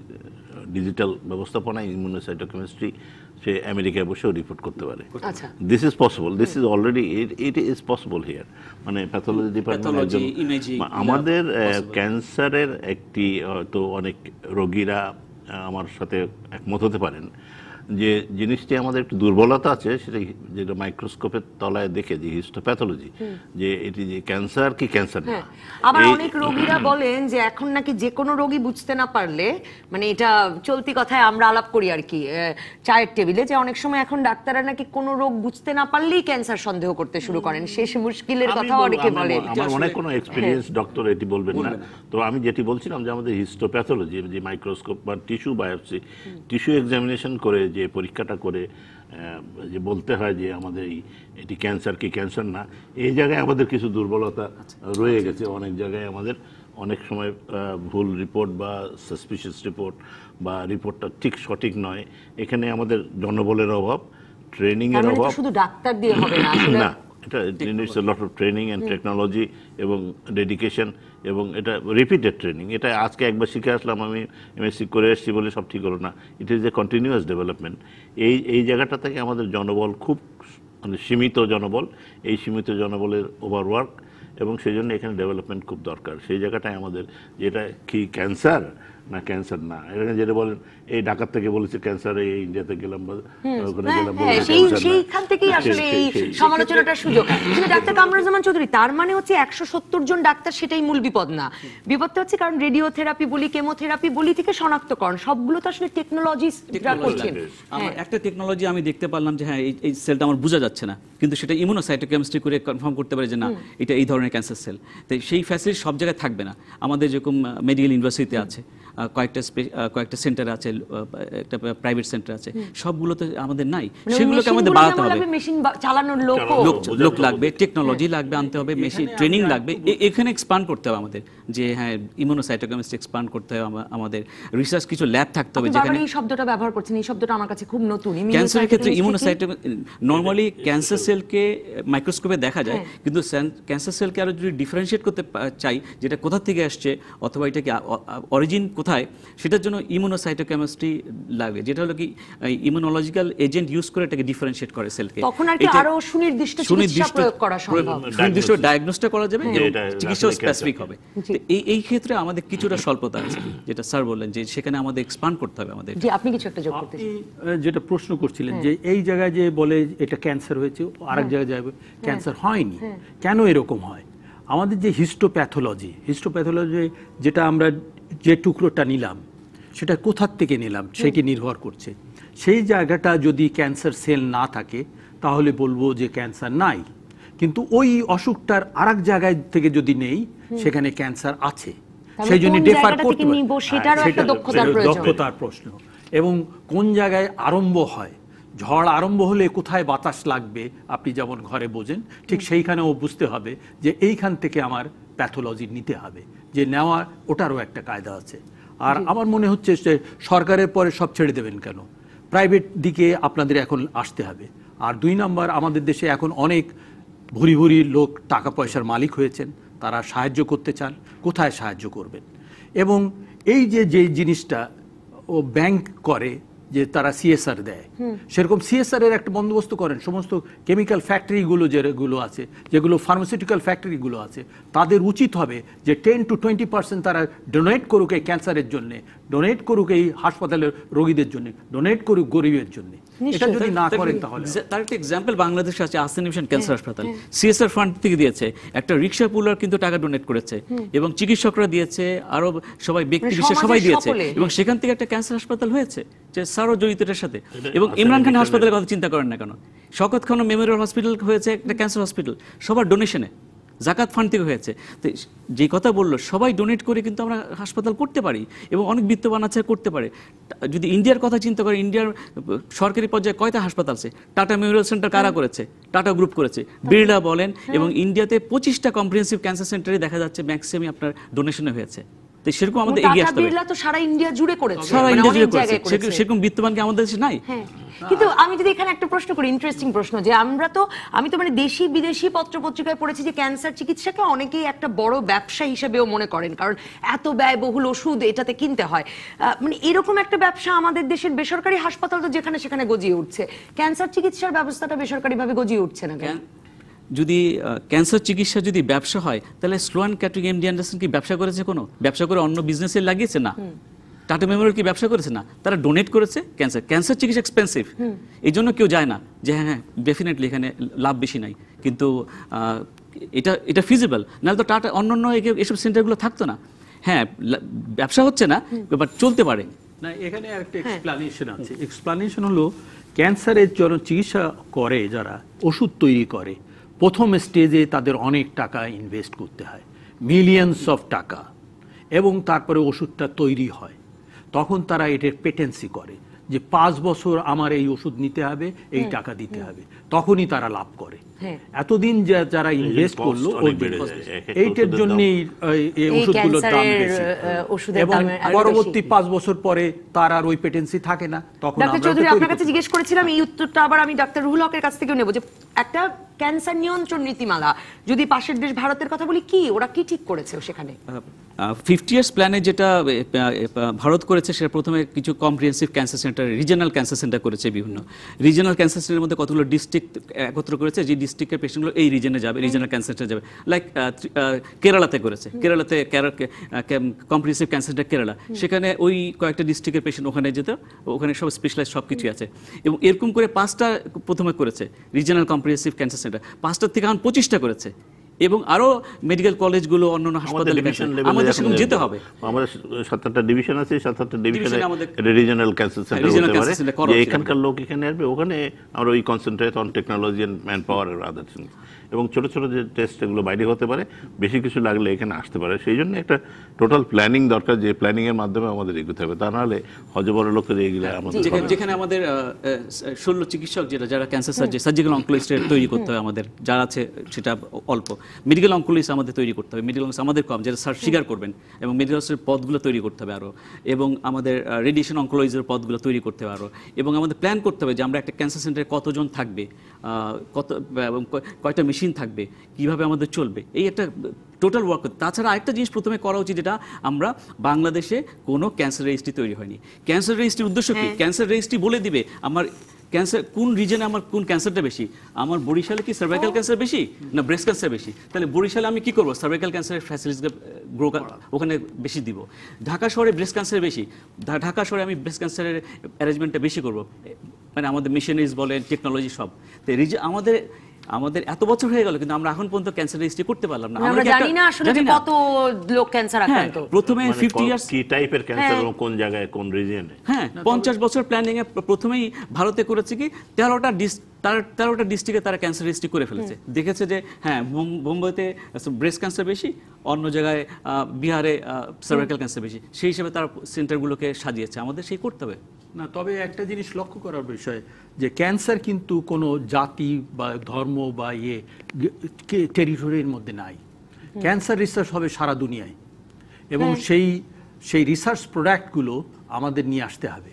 B: ডিজিটাল ব্যবস্থাপনায় ইমিউনোসাইটোকেমিস্ট্রি সে আমেরিকায় বসেও রিপোর্ট করতে পারে।
A: আচ্ছা,
B: this is possible, this is already it is possible here. মানে প্যাথোলজি ডিপার্টমেন্ট আমাদের ক্যান্সারের একটি তো অনেক রোগীরা আমার সাথে একমত হতে পারেন যে জিনিসটি আমাদের একটু দুর্বলতা আছে, সেটা যেটা মাইক্রোস্কোপের তলায় দেখে যে হিস্টোপ্যাথোলজি, যে এটি যে ক্যান্সার কি ক্যান্সার না।
A: আবার অনেক রোগীরা বলেন যে এখন নাকি যে কোনো রোগী বুঝতে না পারলে, মানে এটা চলতি কথায় আমরা আলাপ করি আর কি চায়ের টেবিলে, যে অনেক সময় এখন ডাক্তাররা নাকি কোনো রোগ বুঝতে না পারলেই ক্যান্সার সন্দেহ করতে শুরু করেন। শেষ মুশকিলের কথা অনেকে বলেন।
B: আমার অনেক কোনো এক্সপেরিয়েন্স ডক্টর এটি বলবেন না। তো আমি যেটি বলছিলাম যে আমাদের হিস্টোপ্যাথোলজি, যে মাইক্রোস্কোপ বা টিস্যু বায়োপসি, টিস্যু এক্সামিনেশন করে যে পরীক্ষাটা করে যে বলতে হয় যে আমাদের এটি ক্যান্সার কি ক্যান্সার না, এই জায়গায় আমাদের কিছু দুর্বলতা রয়ে গেছে। অনেক জায়গায় আমাদের অনেক সময় ভুল রিপোর্ট বা সাসপিশিয়াস রিপোর্ট বা রিপোর্টটা ঠিক সঠিক নয়। এখানে আমাদের জনবলের অভাব, ট্রেনিং এর অভাব।
A: শুধু ডাক্তার দিয়ে হবে না আসলে,
B: না, এটা needs a lot of training and technology এবং ডেডিকেশন, এবং এটা রিপিটেড ট্রেনিং। এটা আজকে একবার শিখে আসলাম, আমি এমএসসি করে এসেছি বলে সব ঠিক হলো না। ইট ইজ এ কন্টিনিউয়াস ডেভেলপমেন্ট। এই জায়গাটা থেকে আমাদের জনবল খুব মানে সীমিত জনবল, এই সীমিত জনবলের ওভারওয়ার্ক এবং সেই জন্য এখানে ডেভেলপমেন্ট খুব দরকার। সেই জায়গাটায় আমাদের যেটা কি ক্যান্সার না ক্যান্সার না, এখানে যেটা বলেন এই ঢাকার থেকে বলেছে ক্যান্সার, এই ইন্ডিয়াতে গেলাম বা ওখানে গেলাম বলেছে ক্যান্সার না।
A: সেইখান থেকেই আসলে এই সমালোচনাটার সুযোগ। কিন্তু ডাক্তার কামরুজ্জামান চৌধুরী, তার মানে হচ্ছে 170 জন ডাক্তার সেটাই মূল বিপদ না, বিপদটা হচ্ছে কারণ রেডিওথেরাপি বলি, কেমোথেরাপি বলি থেকে শনাক্তকরণ, সবগুলো তো আসলে টেকনোলজিস্টরা করছেন।
C: আমার একটা টেকনোলজি আমি দেখতে পারলাম যে হ্যাঁ এই সেলটা আমার বোঝা যাচ্ছে না, কিন্তু সেটা ইমিউনোসাইটোকেমিস্ট্রি করে কনফার্ম করতে পারে যে না এটা এই ধরনের ক্যান্সার সেল। তো সেই ফ্যাসিলিটি সব জায়গায় থাকবে না। আমাদের যেরকম মেডিকেল ইউনিভার্সিটিতে আছে, কয়েকটা সেন্টার আছে, একটা প্রাইভেট সেন্টার আছে, সবগুলোতে আমাদের নাই। সেগুলোকে আমাদের বাড়াতে হবে,
A: মেশিন চালানোর
C: লোক লাগবে, টেকনোলজি লাগবে, আনতে হবে, মেশিন ট্রেনিং লাগবে, এখানে এক্সপান্ড করতে হবে আমাদের, যে হ্যাঁ ইমিউনোসাইটোকেমিস্ট্রি এক্সপান্ড করতে হবে আমাদের, রিসার্চ কিছু ল্যাব থাকতে হবে যেখানে।
A: এই শব্দটা ব্যবহার করছেন, এই শব্দটা আমার কাছে খুব নতুন।
C: ক্যান্সারের ক্ষেত্রে নরমালি ক্যান্সার সেলকে মাইক্রোস্কোপে দেখা যায়, কিন্তু ক্যান্সার সেলকে আরো যদি ডিফারেন্সিয়েট করতে চাই যেটা কোথা থেকে আসছে অথবা এটা কি অরিজিন কোথায়, সেটার জন্য ইমিউনোসাইটোকেমিস্ট্রি লাগে, যেটা হলো কি ইমিউনোলজিক্যাল এজেন্ট ইউজ করে এটাকে ডিফারেন্সিয়েট করে সেলকে।
A: তখন আর কি আরো সুনির্দিষ্ট চিকিৎসা প্রয়োগ করা সম্ভব,
C: সুনির্দিষ্ট ডায়াগনোসটা করা যাবে এবং চিকিৎসা স্পেসিফিক হবে। এই ক্ষেত্রে আমাদের কিছুটা স্বল্পতা আছে, যেটা স্যার বললেন যে সেখানে আমাদের এক্সপান্ড করতে হবে আমাদের।
A: জি, আপনি কিছু একটা যোগ করতে
D: আপনি যেটা প্রশ্ন করছিলেন যে এই জায়গায় যে বলে এটা ক্যান্সার হয়েছে, আরেক জায়গায় যাবে ক্যান্সার হয়নি, কেন এরকম হয়? আমাদের যে হিস্টোপ্যাথোলজি যেটা আমরা যে টুকরোটা নিলাম সেটা কোথার থেকে নিলাম সেটি নির্ভর করছে। সেই জায়গাটা যদি ক্যান্সার সেল না থাকে তাহলে বলবো যে ক্যান্সার নাই, কিন্তু ওই অসুখটার আরেক জায়গায় থেকে যদি নেই সেখানে ক্যান্সার আছে, সেই জন্য ডিফার করতে হবে, সেটা দক্ষতার প্রশ্ন। এবং কোন জায়গায় আরম্ভ হয়, ঝড় আরম্ভ হলে কোথায় বাতাস লাগবে আপনি যেমন ঘরে বোঝেন, ঠিক সেইখানেও বুঝতে হবে যে এইখান থেকে আমার প্যাথোলজি নিতে হবে, যে নেওয়া ওটারও একটা কায়দা আছে। আর আমার মনে হচ্ছে যে সরকারের পরে সব ছেড়ে দেবেন কেন, প্রাইভেট দিকে আপনাদের এখন আসতে হবে। আর 2 নম্বর, আমাদের দেশে এখন অনেক ভুরি ভুরি লোক টাকা পয়সার মালিক হয়েছেন, তারা সাহায্য করতে চান, কোথায় সাহায্য করবেন? এবং এই যে জিনিসটা ও ব্যাংক করে যে তারা সিএসআর দেয়, সেরকম সিএসআর এর একটা বন্দোবস্ত করেন। সমস্ত কেমিক্যাল ফ্যাক্টরিগুলো যেগুলো আছে, যেগুলো ফার্মাসিউটিক্যাল ফ্যাক্টরিগুলো আছে, তাদের উচিত হবে যে 10 to 20% তারা ডোনেট করুক এই ক্যান্সারের জন্য, ডোনেট করুক এই হাসপাতালের রোগীদের জন্য, ডোনেট করুক গরিবের জন্য। এটা যদি না করেন তাহলে
C: তার একটা এক্সাম্পল বাংলাদেশে আছে, আসেন মিশন ক্যান্সার হাসপাতাল, সিএসআর ফান্ড থেকে দিয়েছে, একটা রিক্সা পুলার কিন্তু টাকা ডোনেট করেছে এবং চিকিৎসকরা দিয়েছে, আরো সবাই ব্যক্তি বিশেষ সবাই দিয়েছে, এবং সেখান থেকে একটা ক্যান্সার হাসপাতাল হয়েছে, যে স্যারও জড়িত এটার সাথে। এবং ইমরান খান হাসপাতালের কথা চিন্তা করেন না কেন, শওকত খান মেমোরিয়াল হসপিটাল হয়েছে একটা ক্যান্সার হসপিটাল, সবার ডোনেশনে, জাকাত ফান্ড থেকে হয়েছে। তো যে কথা বললো সবাই ডোনেট করে কিন্তু আমরা হাসপাতাল করতে পারি, এবং অনেক বিত্তবান আছে করতে পারে। যদি ইন্ডিয়ার কথা চিন্তা করে, ইন্ডিয়ার সরকারি পর্যায়ে কয়টা হাসপাতাল আছে? টাটা মেমোরিয়াল সেন্টার কারা করেছে? টাটা গ্রুপ করেছে, বিড়লা বলেন, এবং ইন্ডিয়াতে 25টা কম্প্রিহেন্সিভ ক্যান্সার সেন্টারে দেখা যাচ্ছে ম্যাক্সিমাম আপনার ডোনেশনে হয়েছে। তো সেরকম আমাদের এগিয়ে আসতে হবে।
A: বিড়লা তো সারা ইন্ডিয়া জুড়ে করেছে,
C: সারা ইন্ডিয়া জুড়ে করেছে, সেরকম বিত্তবান কি আমাদের দেশে নাই?
A: কিন্তু আমি যদি এখানে একটা প্রশ্ন করি, ইন্টারেস্টিং প্রশ্ন, যে আমি তো মানে দেশি বিদেশি পত্রপত্রিকায় পড়েছি যে ক্যান্সার চিকিৎসাকে অনেকেই একটা বড় ব্যবসা হিসেবেও মনে করেন, কারণ এত ব্যয়বহুল ওষুধ এটাতে কিনতে হয়। মানে এরকম একটা ব্যবসা আমাদের দেশের বেসরকারি হাসপাতাল তো যেখানে সেখানে গজিয়ে উঠছে, ক্যান্সার চিকিৎসার ব্যবস্থাটা বেসরকারিভাবে গজিয়ে উঠছে না কেন?
C: যদি ক্যান্সার চিকিৎসা যদি ব্যবসা হয়, তাহলে স্লোয়ান ক্যাটারিং এমডি অ্যান্ডারসন কি ব্যবসা করেছে? কোনো ব্যবসা করে অন্য বিজনেসে লাগিয়েছে না। টাটা মেমোরিয়াল কি ব্যবসা করেছে? না, তারা ডোনেট করেছে। ক্যান্সার চিকিৎসা এক্সপেন্সিভ, এই জন্য কেউ যায় না, যে হ্যাঁ ডেফিনেটলি এখানে লাভ বেশি নাই, কিন্তু এটা ফিজিবল, নাহলে তো টাটা অন্য এসব সেন্টারগুলো থাকতো না। হ্যাঁ, ব্যবসা হচ্ছে না, বাট চলতে পারে
D: না। এখানে একটা এক্সপ্লানেশন আছে। এক্সপ্লানেশন হলো ক্যান্সারের জন্য চিকিৎসা করে যারা, ওষুধ তৈরি করে, প্রথম স্টেজে তাদের অনেক টাকা ইনভেস্ট করতে হয়, মিলিয়নস অফ টাকা, এবং তারপরে ওষুধটা তৈরি হয়। তখন তারা এটার পেটেন্সি করে যে 5 বছর আমার এই ওষুধ নিতে হবে, এই টাকা দিতে হবে, তখনই তারা লাভ করে। এতদিন যারা ইনভেস্ট করলো এইটার জন্যই এই ওষুধগুলোর দাম বেশি, এবং পরবর্তী 5 বছর পরে তার আর ওই পেটেন্সি থাকে না। তখন
A: ডাক্তার চৌধুরী, আপনার কাছে জিজ্ঞেস করেছিলাম, এই উত্তরটা আবার আমি ডাক্তার রুহুল হকের কাছ থেকেও নেব, যে একটা ক্যান্সার নিয়ন্ত্রণ নীতিমালা, যদি পাশের দেশ ভারতের কথা বলি, কি ওরা কি ঠিক করেছে সেখানে?
C: 50 ইয়ার্স প্ল্যানে যেটা ভারত করেছে, সেটা প্রথমে কিছু comprehensive cancer centre, regional cancer centre করেছে, বিভিন্ন রিজিওনাল ক্যান্সার সেন্টারের মধ্যে কতগুলো ডিস্ট্রিক্ট একত্র করেছে, যে ডিস্ট্রিক্টের পেশেন্টগুলো এই রিজনে যাবে, রিজনাল ক্যান্সারটা যাবে। লাইক কেরালাতে করেছে, কেরালাতে কম্প্রিহেন্সিভ ক্যান্সারটা কেরালা, সেখানে ওই কয়েকটা ডিস্ট্রিক্টের পেশেন্ট ওখানে যেত, ওখানে সব স্পেশালাইজ সব কিছু আছে। এবং এরকম করে 5টা প্রথমে করেছে রিজনাল কম্প্রিহেন্সিভ ক্যান্সার সেন্টার, 5টার থেকে এখন 25টা করেছে। এবং আরো মেডিকেল কলেজগুলো অন্যান্য হাসপাতালে আমাদের সেখানে যেতে হবে।
B: আমাদের 7-8টা ডিভিশন আছে, 7-8টা ডিভিশনে
C: আমাদের
B: রিজিওনাল ক্যান্সার সেন্টার
C: regional
B: হতে
C: cancer
B: পারে,
C: center করা
B: যে
C: উচিত।
B: এখানকার লোক এখানে আসবে, ওখানে আমরা ওই concentrate on technology and man power আর আদার থিংস, এবং ছোট ছোট যে টেস্ট এগুলো বাইরে হতে পারে, বেশি কিছু লাগলে এখানে আসতে পারে। সেই জন্য একটা টোটাল প্ল্যানিং দরকার, যে প্ল্যানিং এর মাধ্যমে আমাদের এগোতে হবে, তা নাহলে হজবর লোকের এগুলো আমাদের
C: যেখানে আমাদের শল্য চিকিৎসক যারা ক্যান্সার সার্জিক্যাল অনকোলজিস্ট তৈরি করতে হবে আমাদের, যারা আছে সেটা অল্প, মেডিকেল অনকোলজিস্ট আমাদের তৈরি করতে হবে, মেডিকেল আমাদের কম, যারা স্বীকার করবেন, এবং মেডিকেলের পদগুলো তৈরি করতে হবে আরও, এবং আমাদের রেডিয়েশন অনকোলজির পদগুলো তৈরি করতে হবে আরও, এবং আমাদের প্ল্যান করতে হবে যে আমরা একটা ক্যান্সার সেন্টারে কতজন থাকবে, কত এবং কয়টা মেশিন থাকবে, কিভাবে আমাদের চলবে, এই একটা টোটাল ওয়ার্ক করতে। তাছাড়া আরেকটা জিনিস প্রথমে করা উচিত, যেটা আমরা বাংলাদেশে কোনো ক্যান্সার রেজিস্ট্রি তৈরি হয়নি। ক্যান্সার রেজিস্ট্রির উদ্দেশ্য কি? ক্যান্সার রেজিস্ট্রি বলে দিবে আমার ক্যান্সার কোন রিজনে, আমার কোন ক্যান্সারটা বেশি, আমার বরিশালে কি সার্ভাইকাল ক্যান্সার বেশি না ব্রেস্ট ক্যান্সার বেশি, তাহলে বরিশালে আমি কি করবো, সার্ভাইকাল ক্যান্সারের ফ্যাসিলিটি গ্রো ওখানে বেশি দিব। ঢাকা শহরে ব্রেস্ট ক্যান্সার বেশি, ঢাকা শহরে আমি ব্রেস্ট ক্যান্সারের অ্যারেঞ্জমেন্টটা বেশি করবো, মানে আমাদের মেশিনারিজ বলেন, টেকনোলজি সব। তো আমাদের এত বছর হয়ে গেল, কিন্তু আমরা এখন পর্যন্ত ক্যান্সার রেজিস্ট্রি করতে পারলাম না।
A: আমরা জানি না আসলে যে কত লোক ক্যান্সার আক্রান্ত।
C: প্রথমে 50 ইয়ার্স
B: কি টাইপের ক্যান্সার এবং কোন জায়গায় কোন রিজিয়নে।
C: হ্যাঁ, 50 বছর প্ল্যানিং এ প্রথমেই ভারতে করেছে কি 13টা ডিস্ট্রিক্টে তারা ক্যান্সার রেজিস্ট্রি করে ফেলেছে। দেখেছে যে হ্যাঁ, বোম্বেতে ব্রেস্ট ক্যান্সার বেশি, অন্য জায়গায় বিহারে সার্ভাইকাল ক্যান্সার বেশি, সেই হিসেবে তারা সেন্টারগুলোকে সাজিয়েছে। আমাদের সেই করতে হবে
D: না। তবে একটা জিনিস লক্ষ্য করার বিষয়, যে ক্যান্সার কিন্তু কোনো জাতি বা ধর্ম বা টেরিটরির মধ্যে নাই। ক্যান্সার রিসার্চ হবে সারা দুনিয়ায়, এবং সেই রিসার্চ প্রোডাক্টগুলো আমাদের নিয়ে আসতে হবে।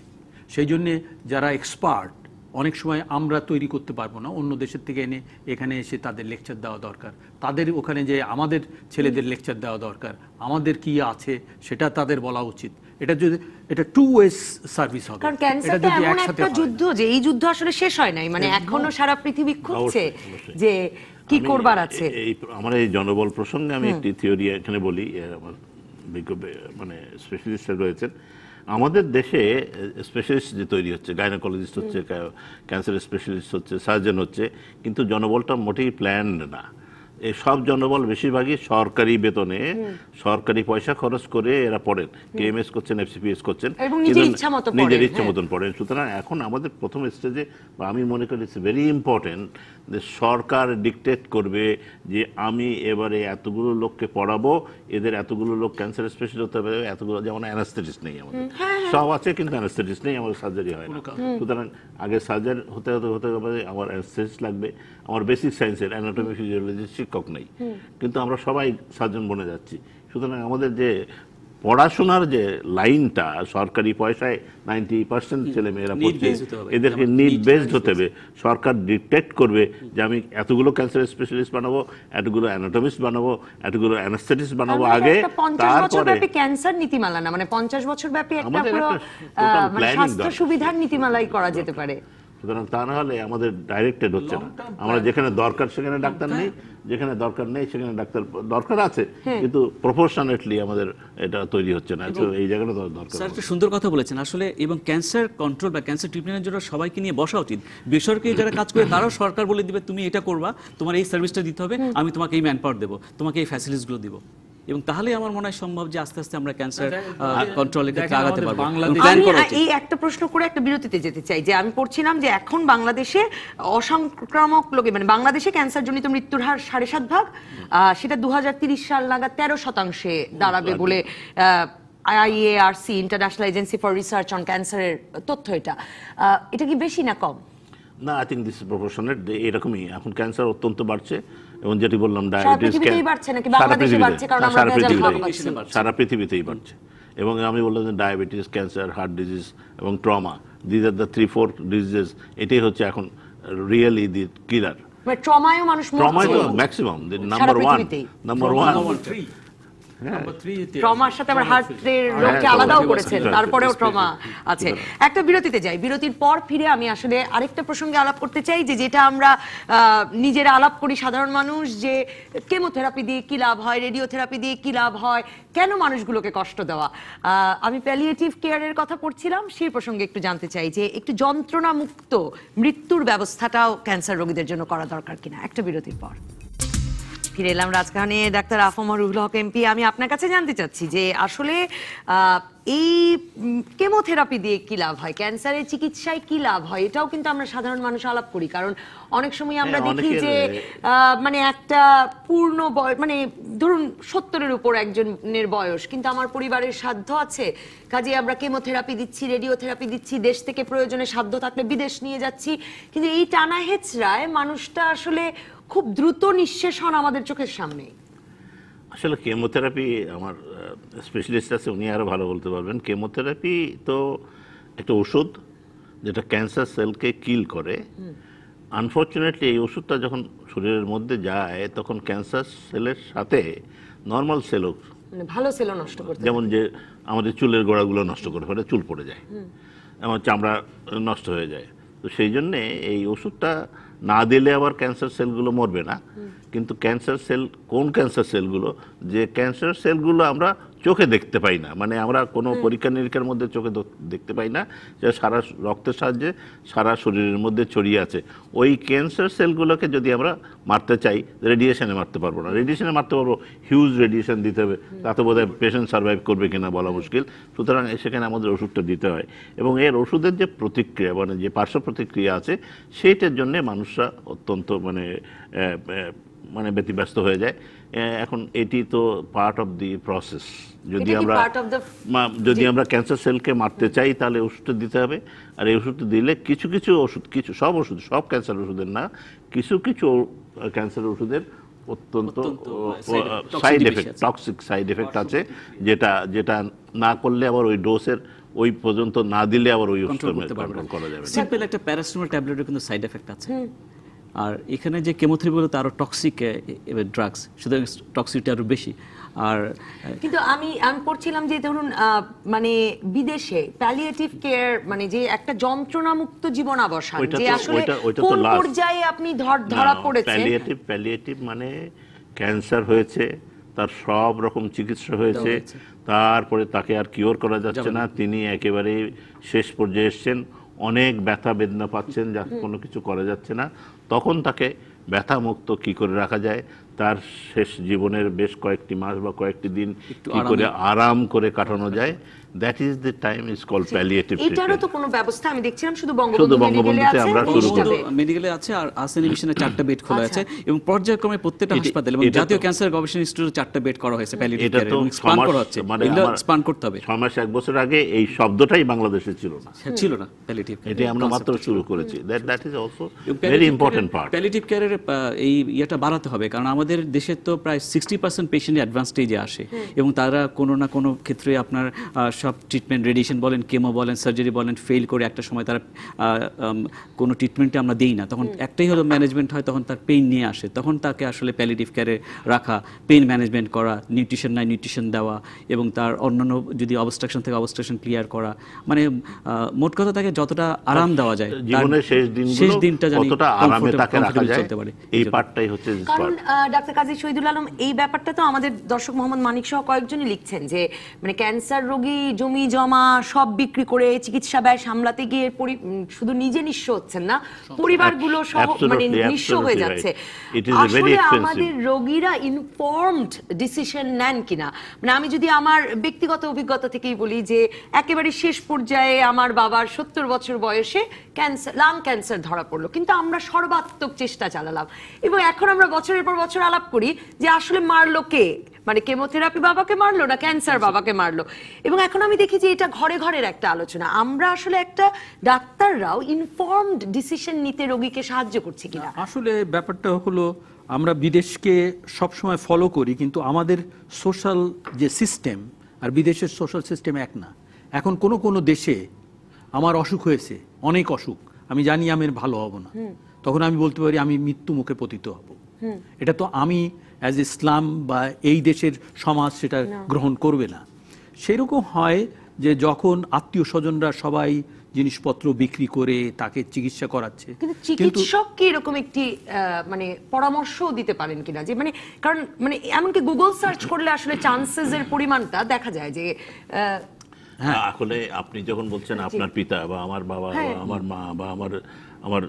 D: সেই জন্যে যারা এক্সপার্ট, অনেক সময় আমরা তৈরি করতে পারবো না, অন্য দেশের থেকে এনে এখানে এসে তাদের লেকচার দেওয়া দরকার, তাদের ওখানে যে আমাদের ছেলেদের লেকচার দেওয়া দরকার, আমাদের কি আছে সেটা তাদের বলা উচিত। এটা টু ওয়েজ সার্ভিস হবে।
A: কারণ ক্যান্সার তো এমন একটা যুদ্ধ, যে এই যুদ্ধ আসলে শেষ হয় নাই, মানে এখনো সারা পৃথিবী খুঁজছে যে কি করবার আছে।
B: আমার এই জনবল প্রসঙ্গে আমি একটি থিওরি এখানে বলি, আমার মানে স্পেশালিস্ট রয়েছেন আমাদের দেশে, স্পেশালিস্ট যে তৈরি হচ্ছে, গাইনোকোলজিস্ট হচ্ছে, ক্যান্সার স্পেশালিস্ট হচ্ছে, সার্জন হচ্ছে, কিন্তু জনবলটা মোটেই প্ল্যান্ড না। এই সব জনবল বেশিরভাগই সরকারি বেতনে, সরকারি পয়সা খরচ করে এরা পড়েন, কেএমএস করছেন, এফসিপিএস করছেন, নিজের ইচ্ছা মতন পড়েন। সুতরাং এখন আমাদের প্রথম স্টেজে, আমি মনে করি ইটস ভেরি ইম্পর্টেন্ট যে সরকার ডিকটেট করবে যে আমি এবারে এতগুলো লোককে পড়াবো, এদের এতগুলো লোক ক্যান্সার স্পেশালিস্ট হতে হবে, এতগুলো, যেমন অ্যানাস্থেটিস্ট নেই আমাদের, সব আছে কিন্তু অ্যানাস্থেটিস্ট নেই, আমাদের সার্জারি হয় না। সুতরাং আগে সার্জারি হতে হবে, আমার অ্যানাস্থেটিস্ট লাগবে, আমার বেসিক সায়েন্সের অ্যানাটমি ফিজিওলজির শিক্ষক নেই, কিন্তু আমরা সবাই সার্জন বনে যাচ্ছি। সুতরাং আমাদের যে পড়াশোনার যে লাইনটা, সরকারি পয়সায় 90% ছেলে মেয়েরা পড়ছে, এদেরকে নিড বেসড হতে হবে। সরকার ডিটেক্ট করবে যে আমি এতগুলো ক্যান্সার স্পেশালিস্ট বানাবো, এতগুলো অ্যানাটমিস্ট বানাবো, এতগুলো অ্যানাস্থেটিস্ট বানাবো আগে,
A: তারপরে ক্যান্সার নীতিমালা না, মানে 50 বছর ব্যাপী একটা পুরো স্বাস্থ্য সুবিধার নীতিমালাই করা যেতে পারে।
B: সুতরাং তা না হলে আমাদের ডাইরেক্টেড হচ্ছে না। আমরা যেখানে দরকার সেখানে ডাক্তার নেই, যেখানে দরকার নেই সেখানে ডাক্তার দরকার আছে, কিন্তু প্রপোর্শনেটলি আমাদের এটা তৈরি হচ্ছে না। তো এই জায়গাটা দরকার।
C: স্যার একটা সুন্দর কথা বলেছেন আসলে, এবং ক্যান্সার কন্ট্রোল বা ক্যান্সার ট্রিটমেন্টের জন্য সবাইকে নিয়ে বসা উচিত। বেসরকারি যারা কাজ করে তারাও সরকার বলে দিবে তুমি এটা করবা, তোমার এই সার্ভিসটা দিতে হবে, আমি তোমাকে এই ম্যান পাওয়ার দেবো, তোমাকে এই ফ্যাসিলিটিসগুলো দিব, এবং তাহলে আমার মনে হয় সম্ভব যে আস্তে আস্তে আমরা ক্যান্সার কন্ট্রোলের ক্ষেত্রে আগাতে পারবো।
A: এই একটা প্রশ্ন করে একটা বিরতিতে যেতে চাই, যে আমি পড়ছিলাম যে এখন বাংলাদেশে অসংক্রামক রোগে, মানে বাংলাদেশে ক্যান্সার জনিত মৃত্যুর হার 7.5 সেটা 2030 সাল নাগাদ 13% দাঁড়াবে বলে IARC, international agency for research on ক্যান্সারের তথ্য। এটা কি বেশি না কম?
B: না, I think this is proportionate. এরকমই এখন ক্যান্সার অত্যন্ত বাড়ছে, এবং যেটি বললাম ডায়াবেটিস, সারা পৃথিবীতেই বাড়ছে। এবং আমি বললাম যে ডায়াবেটিস, ক্যান্সার, হার্ট ডিজিজ এবং trauma, this are the 3-4 diseases. এটাই হচ্ছে এখন রিয়েলি দি কিলার।
A: ট্রমায় মানুষ মরছে,
B: ট্রমায় তো ম্যাক্সিমাম, নাম্বার ওয়ান।
D: Number 3 তে
A: ট্রমার সাথে আবার হার্টের রোগকে
B: হ্যাঁ,
A: আলাদাও
B: trauma
A: করেছেন,
B: আছে,
A: তারপরেও
B: আছে,
A: ট্রমা
B: আছে।
A: আছে। একটা বিরতিতে যাই, বিরতির পর ফিরে আমি আসলে আরেকটা প্রসঙ্গে আলাপ করতে চাই, যে যেটা আমরা নিজেরা আলাপ করি সাধারণ মানুষ, যে কেমোথেরাপি দিয়ে কি লাভ হয়, রেডিওথেরাপি দিয়ে কি লাভ হয়, কেন মানুষগুলোকে কষ্ট দেওয়া। আমি প্যালিয়েটিভ কেয়ারের কথা পড়ছিলাম, সেই প্রসঙ্গে একটু জানতে চাই যে একটু যন্ত্রণা মুক্ত মৃত্যুর ব্যবস্থাটাও ক্যান্সার রোগীদের জন্য করা দরকার কিনা। একটা বিরতির পর ফিরে এলাম রাজকাহনে। ডাক্তার আফম রুহুল হক এমপি, আমি আপনার কাছে জানতে চাচ্ছি যে আসলে এই কেমোথেরাপি দিয়ে কি লাভ হয়, ক্যান্সারের চিকিৎসায় কি লাভ হয়, এটাও কিন্তু আমরা সাধারণ মানুষ আলাপ করি। কারণ অনেক সময় আমরা
B: হ্যাঁ,
A: দেখি যে মানে একটা পূর্ণ বয়স, মানে ধরুন 70-এর উপর একজনের বয়স, কিন্তু আমার পরিবারের সাধ্য আছে, কাজে আমরা কেমোথেরাপি দিচ্ছি, রেডিওথেরাপি দিচ্ছি, দেশ থেকে প্রয়োজনে সাধ্য থাকলে বিদেশ নিয়ে যাচ্ছি, কিন্তু এই টানা হেচড়ায় মানুষটা আসলে খুব দ্রুত নিঃশেষ হন আমাদের চোখের সামনে।
B: আসলে কেমোথেরাপি, আমার স্পেশালিস্ট আছে, উনি আরো ভালো বলতে পারবেন। কেমোথেরাপি তো একটা ওষুধ যেটা ক্যান্সার সেলকে কিল করে। আনফর্চুনেটলি এই ওষুধটা যখন শরীরের মধ্যে যায় তখন ক্যান্সার সেলের সাথে নর্মাল সেলও,
A: মানে ভালো সেলও নষ্ট করতে,
B: যেমন যে আমাদের চুলের গোড়াগুলো নষ্ট করে ফেলে, চুল পড়ে যায়, আমার চামড়া নষ্ট হয়ে যায়। তো সেই জন্যে এই ওষুধটা না দিলে আবার ক্যান্সার সেলগুলো মরবে না, কিন্তু ক্যান্সার সেল, কোন ক্যান্সার সেলগুলো, যে ক্যান্সার সেলগুলো আমরা চোখে দেখতে পাই না, মানে আমরা কোনো পরীক্ষা নিরীক্ষার মধ্যে চোখে দেখতে পাই না, যে সারা রক্তের সাহায্যে সারা শরীরের মধ্যে ছড়িয়ে আছে, ওই ক্যান্সার সেলগুলোকে যদি আমরা মারতে চাই, রেডিয়েশনে মারতে পারবো না। রেডিয়েশনে মারতে পারবো, হিউজ রেডিয়েশন দিতে হবে, তাতে বোধহয় পেশেন্ট সার্ভাইভ করবে কিনা বলা মুশকিল। সুতরাং সেখানে আমাদের ওষুধটা দিতে হয়, এবং এর ওষুধের যে প্রতিক্রিয়া, মানে যে পার্শ্ব প্রতিক্রিয়া আছে, সেইটার জন্য মানুষরা অত্যন্ত মানে ব্যতিব্যস্ত হয়ে যায়। এখন এটি তো পার্ট অফ দি প্রসেস। যদি আমরা ক্যান্সার সেলকে মারতে চাই তাহলে ওষুধটা দিতে হবে, আর এই ওষুধটা দিলে কিছু কিছু ওষুধ, সব ক্যান্সার ওষুধের না, কিছু ক্যান্সার ওষুধের অত্যন্ত side effect, toxic side effect আছে, যেটা না করলে আবার ওই ডোজের ওই পর্যন্ত না দিলে আবার ওই ওষুধ কন্ট্রোল করা যাবে না।
C: সিম্পল একটা প্যারাসিটামল ট্যাবলেটের কিন্তু সাইড এফেক্ট আছে, আর এখানে যে কেমোথেরাপিগুলো তারও টক্সিক ড্রাগস, সুতরাং টক্সিসিটি আরো বেশি। আর
A: কিন্তু আমি পড়ছিলাম যে ধরুন মানে বিদেশে প্যালিয়েটিভ কেয়ার, মানে যে একটা যন্ত্রণামুক্ত জীবনাবসান, যে আসলে কোন পর্যায়ে আপনি ধরা পড়েছেন।
B: প্যালিয়েটিভ মানে ক্যান্সার হয়েছে, তার সব রকম চিকিৎসা হয়েছে, তারপরে তাকে আর কিওর করা যাচ্ছে না, তিনি একেবারে শেষ পর্যায়ে এসছেন, অনেক ব্যথা বেদনা পাচ্ছেন, যা কোনো কিছু করা যাচ্ছে না, তখন তাকে ব্যথা মুক্ত কি করে রাখা যায়, তার শেষ জীবনের বেশ কয়েকটি মাস বা কয়েকটি দিন কি করে আরাম করে কাটানো যায়, that is the time is called palliative treatment.
A: এটারও তো কোনো ব্যবস্থা আমি দেখছিলাম শুধু বঙ্গবন্ধুতে
B: আমরা শুরু করব,
C: মেডিকেলে আছে, আর আসেন মিশনে 4টা বেড খোলা আছে, এবং পর্যায়ক্রমে প্রত্যেকটা হাসপাতালে এবং জাতীয় ক্যান্সার গবেষণা ইনস্টিটিউটে 4টা বেড করা হয়েছে প্যালিয়েটিভ কেয়ার, এবং এক্সপ্যান্ড করা হচ্ছে, এগুলো এক্সপ্যান্ড করতে হবে।
B: 6 মাস 1 বছর আগে এই শব্দটাই বাংলাদেশে ছিল না,
C: প্যালিয়েটিভ
B: এটা আমরা মাত্র শুরু করেছি। That is also very important part.
C: Palliative কেয়ারের এই ইয়েটা বাড়াতে হবে, কারণ আমাদের দেশে তো প্রায় 60% পেশেন্ট অ্যাডভান্স স্টেজে আসে, এবং তারা কোনো না কোনো ক্ষেত্রে আপনার সব ট্রিটমেন্ট, রেডিয়েশন বলেন, কেমো বলেন, সার্জারি বলেন, ফেল করে একটা সময় তারা কোনো ট্রিটমেন্টে আমরা দিই না, তখন একটাই হলো ম্যানেজমেন্ট হয়, তখন তার পেইন নিয়ে আসে, তখন তাকে আসলে প্যালিয়েটিভ কেয়ারে রাখা, পেইন ম্যানেজমেন্ট করা, নিউট্রিশন নাই নিউট্রিশন দেওয়া, এবং তার অন্যান্য যদি অবস্ট্রাকশন থেকে অবস্ট্রাকশন ক্লিয়ার করা, মানে মোট কথা তাকে যতটা আরাম দেওয়া যায়,
B: জীবনের শেষ দিনটা
C: কতটা
B: আরামে তাকে রাখা যায়, এই পার্টটাই হচ্ছে।
A: কারণ ডাক্তার কাজী শহীদুল আলম, এই ব্যাপারটা তো আমাদের দর্শক মোহাম্মদ মানিক সহ কয়েকজনই লিখছেন যে মানে ক্যান্সার রোগী জমি জমা সব বিক্রি করে চিকিৎসা ব্যয় সামলাতে গিয়ে শুধু নিজে নিঃস্ব হচ্ছেন না, পরিবারগুলো সহ মানে নিঃস্ব হয়ে যাচ্ছে। আসলে আমাদের রোগীরা ইনফর্মড ডিসিশন নেন কিনা, মানে আমি যদি আমার ব্যক্তিগত অভিজ্ঞতা থেকেই বলি যে একেবারে শেষ পর্যায়ে আমার বাবার 70 বছর বয়সে ক্যান্সার, লাং ক্যান্সার ধরা পড়লো, কিন্তু আমরা সর্বাত্মক চেষ্টা চালালাম, এবং এখন আমরা বছরের পর বছর আলাপ করি যে আসলে মারলো কে, মানে কেমোথেরাপি বাবাকে মারলো না ক্যান্সার বাবাকে মারলো, এবং এখন আমি দেখি যে এটা ঘরে ঘরের একটা আলোচনা। আমরা আসলে একটা ডাক্তাররাও ইনফর্মড ডিসিশন নিতে রোগীকে সাহায্য করছি কিনা।
D: আসলে ব্যাপারটা হলো আমরা বিদেশকে সবসময় ফলো করি, কিন্তু আমাদের সোশ্যাল যে সিস্টেম আর বিদেশের সোশ্যাল সিস্টেম এক না। এখন কোনো দেশে আমার অসুখ হয়েছে, অনেক অসুখ, আমি জানি আমি ভালো হব না, তখন আমি বলতে পারি আমি মৃত্যু মুখে পতিত হব। এটা তো আমি অ্যাজ ইসলাম বা এই দেশের সমাজ সেটা গ্রহণ করবে না। সেরকম হয় যে যখন আত্মীয় স্বজনরা সবাই জিনিসপত্র বিক্রি করে তাকে চিকিৎসা করাচ্ছে,
A: কিন্তু চিকিৎসক কি এরকম একটি মানে পরামর্শ দিতে পারেন কিনা, যে মানে কারণ মানে এমনকি গুগল সার্চ করলে আসলে চান্সেস এর পরিমাণটা দেখা যায় যে
B: আসলে আপনি যখন বলছেন আপনার পিতা বা আমার বাবা বা আমার মা বা আমার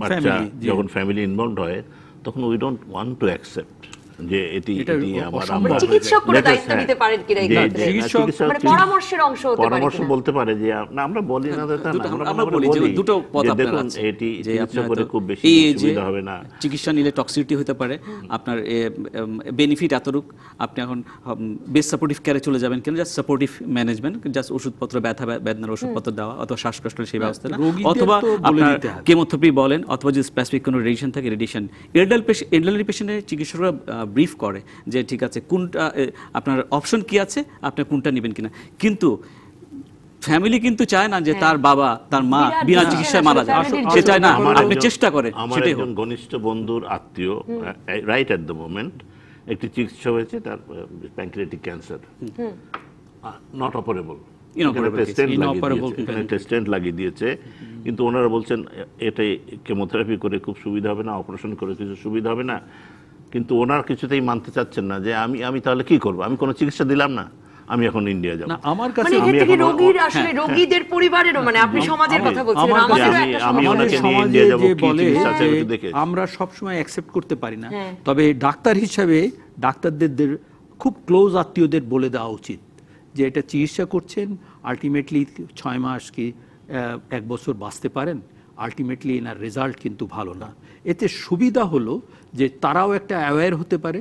B: বাচ্চা যখন ফ্যামিলি ইনভলভড হয়, তখন we don't want to accept যে এটি আমার
A: চিকিৎসক কোনো দায়িত্ব নিতে পারেন কিনা এই ক্ষেত্রে, মানে পরামর্শের অংশ হতে পারে
B: পরামর্শ বলতে পারে যে না আমরা বলি না
C: আমরা বলি যে দুটো পথ আপনার আছে,
B: এটি
C: যে
B: চিকিৎসা করে খুব বেশি সুবিধা হবে না,
C: চিকিৎসা নিলে টক্সিসিটি হতে পারে, আপনার বেনিফিট এতটুক, আপনি এখন বেস্ট সাপোর্টিভ কেয়ারে চলে যাবেন কেন, জাস্ট সাপোর্টিভ ম্যানেজমেন্ট, জাস্ট ওষুধপত্র বেদনার ওষুধপত্র দেওয়া অথবা শ্বাসকষ্ট সেই ব্যবস্থা না, অথবা আপনার কেমোথেরাপি বলেন, অথবা যদি স্পেসিফিক কোনো রেডিয়েশন থাকে রেডিয়েশন। এল্ডারলি পেশেন্টের চিকিৎসকরা ব্রিফ করে যে ঠিক আছে কোনটা আপনার অপশন কি আছে, আপনি কোনটা নেবেন কিনা। কিন্তু ফ্যামিলি কিন্তু চায় না যে তার বাবা তার মা বিনা চিকিৎসায় মারা যায়, সে চায় না, আপনি চেষ্টা করেন।
B: আমার একজন ঘনিষ্ঠ বন্ধুর আত্মীয় রাইট এট দ্য মোমেন্ট একটি চিকিৎসা হয়েছে, তার pancreatic cancer, not operable, stent লাগিয়ে দিয়েছে, কিন্তু ওনারা বলছেন এটাই কেমোথেরাপি করে খুব সুবিধা হবে না, অপারেশন করে কিছু সুবিধা হবে না। কিন্তু ওনার কিছুতেই মানতে চাচ্ছেন না যে আমি তাহলে কি করব, আমি কোনো চিকিৎসা দিলাম না, আমি এখন ইন্ডিয়া যাব।
D: আমার কাছে
A: মানে এর থেকে রোগীর আসলে রোগীদের পরিবারেরও মানে আপনি সমাজের কথা বলছিলেন, আমাদেরও একটা
B: সমাজ
D: সমাজে যে বলে আমরা সব সময় অ্যাকসেপ্ট করতে পারি না, তবে ডাক্তার হিসেবে ডাক্তারদের খুব ক্লোজ আত্মীয়দের বলে দেওয়া উচিত যে এটা চিকিৎসা করছেন, আলটিমেটলি 6 মাস কি 1 বছর বাঁচতে পারেন, আলটিমেটলি এনার রেজাল্ট কিন্তু ভালো না। এতে সুবিধা হলো যে তারাও একটা অ্যাওয়্যার হতে পারে,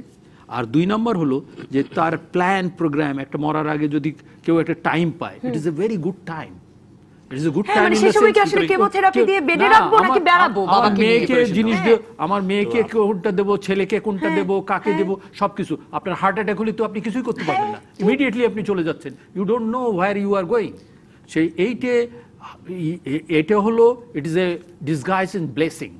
D: আর 2 নম্বর হলো যে তার প্ল্যান প্রোগ্রাম একটা মরার আগে যদি কেউ একটা টাইম পায়, ইট is a very good time, it is a good time.
A: মানে সেই সময় কি আসলে কেমোথেরাপি দিয়ে বেডে রাখবো নাকি বেড়াবো বাবাকে নিয়ে,
D: মেয়েকে জিনিস দেব, আমার মেয়েকে কোনটা দেব, ছেলেকে কোনটা দেব, কাকে দেব, সবকিছু। আপনার হার্ট অ্যাটাক হলে তো আপনি কিছুই করতে পারবেন না, ইমিডিয়েটলি আপনি চলে যাচ্ছেন, you don't know where you are going. সেই এটা হলো it is a disguise and blessing,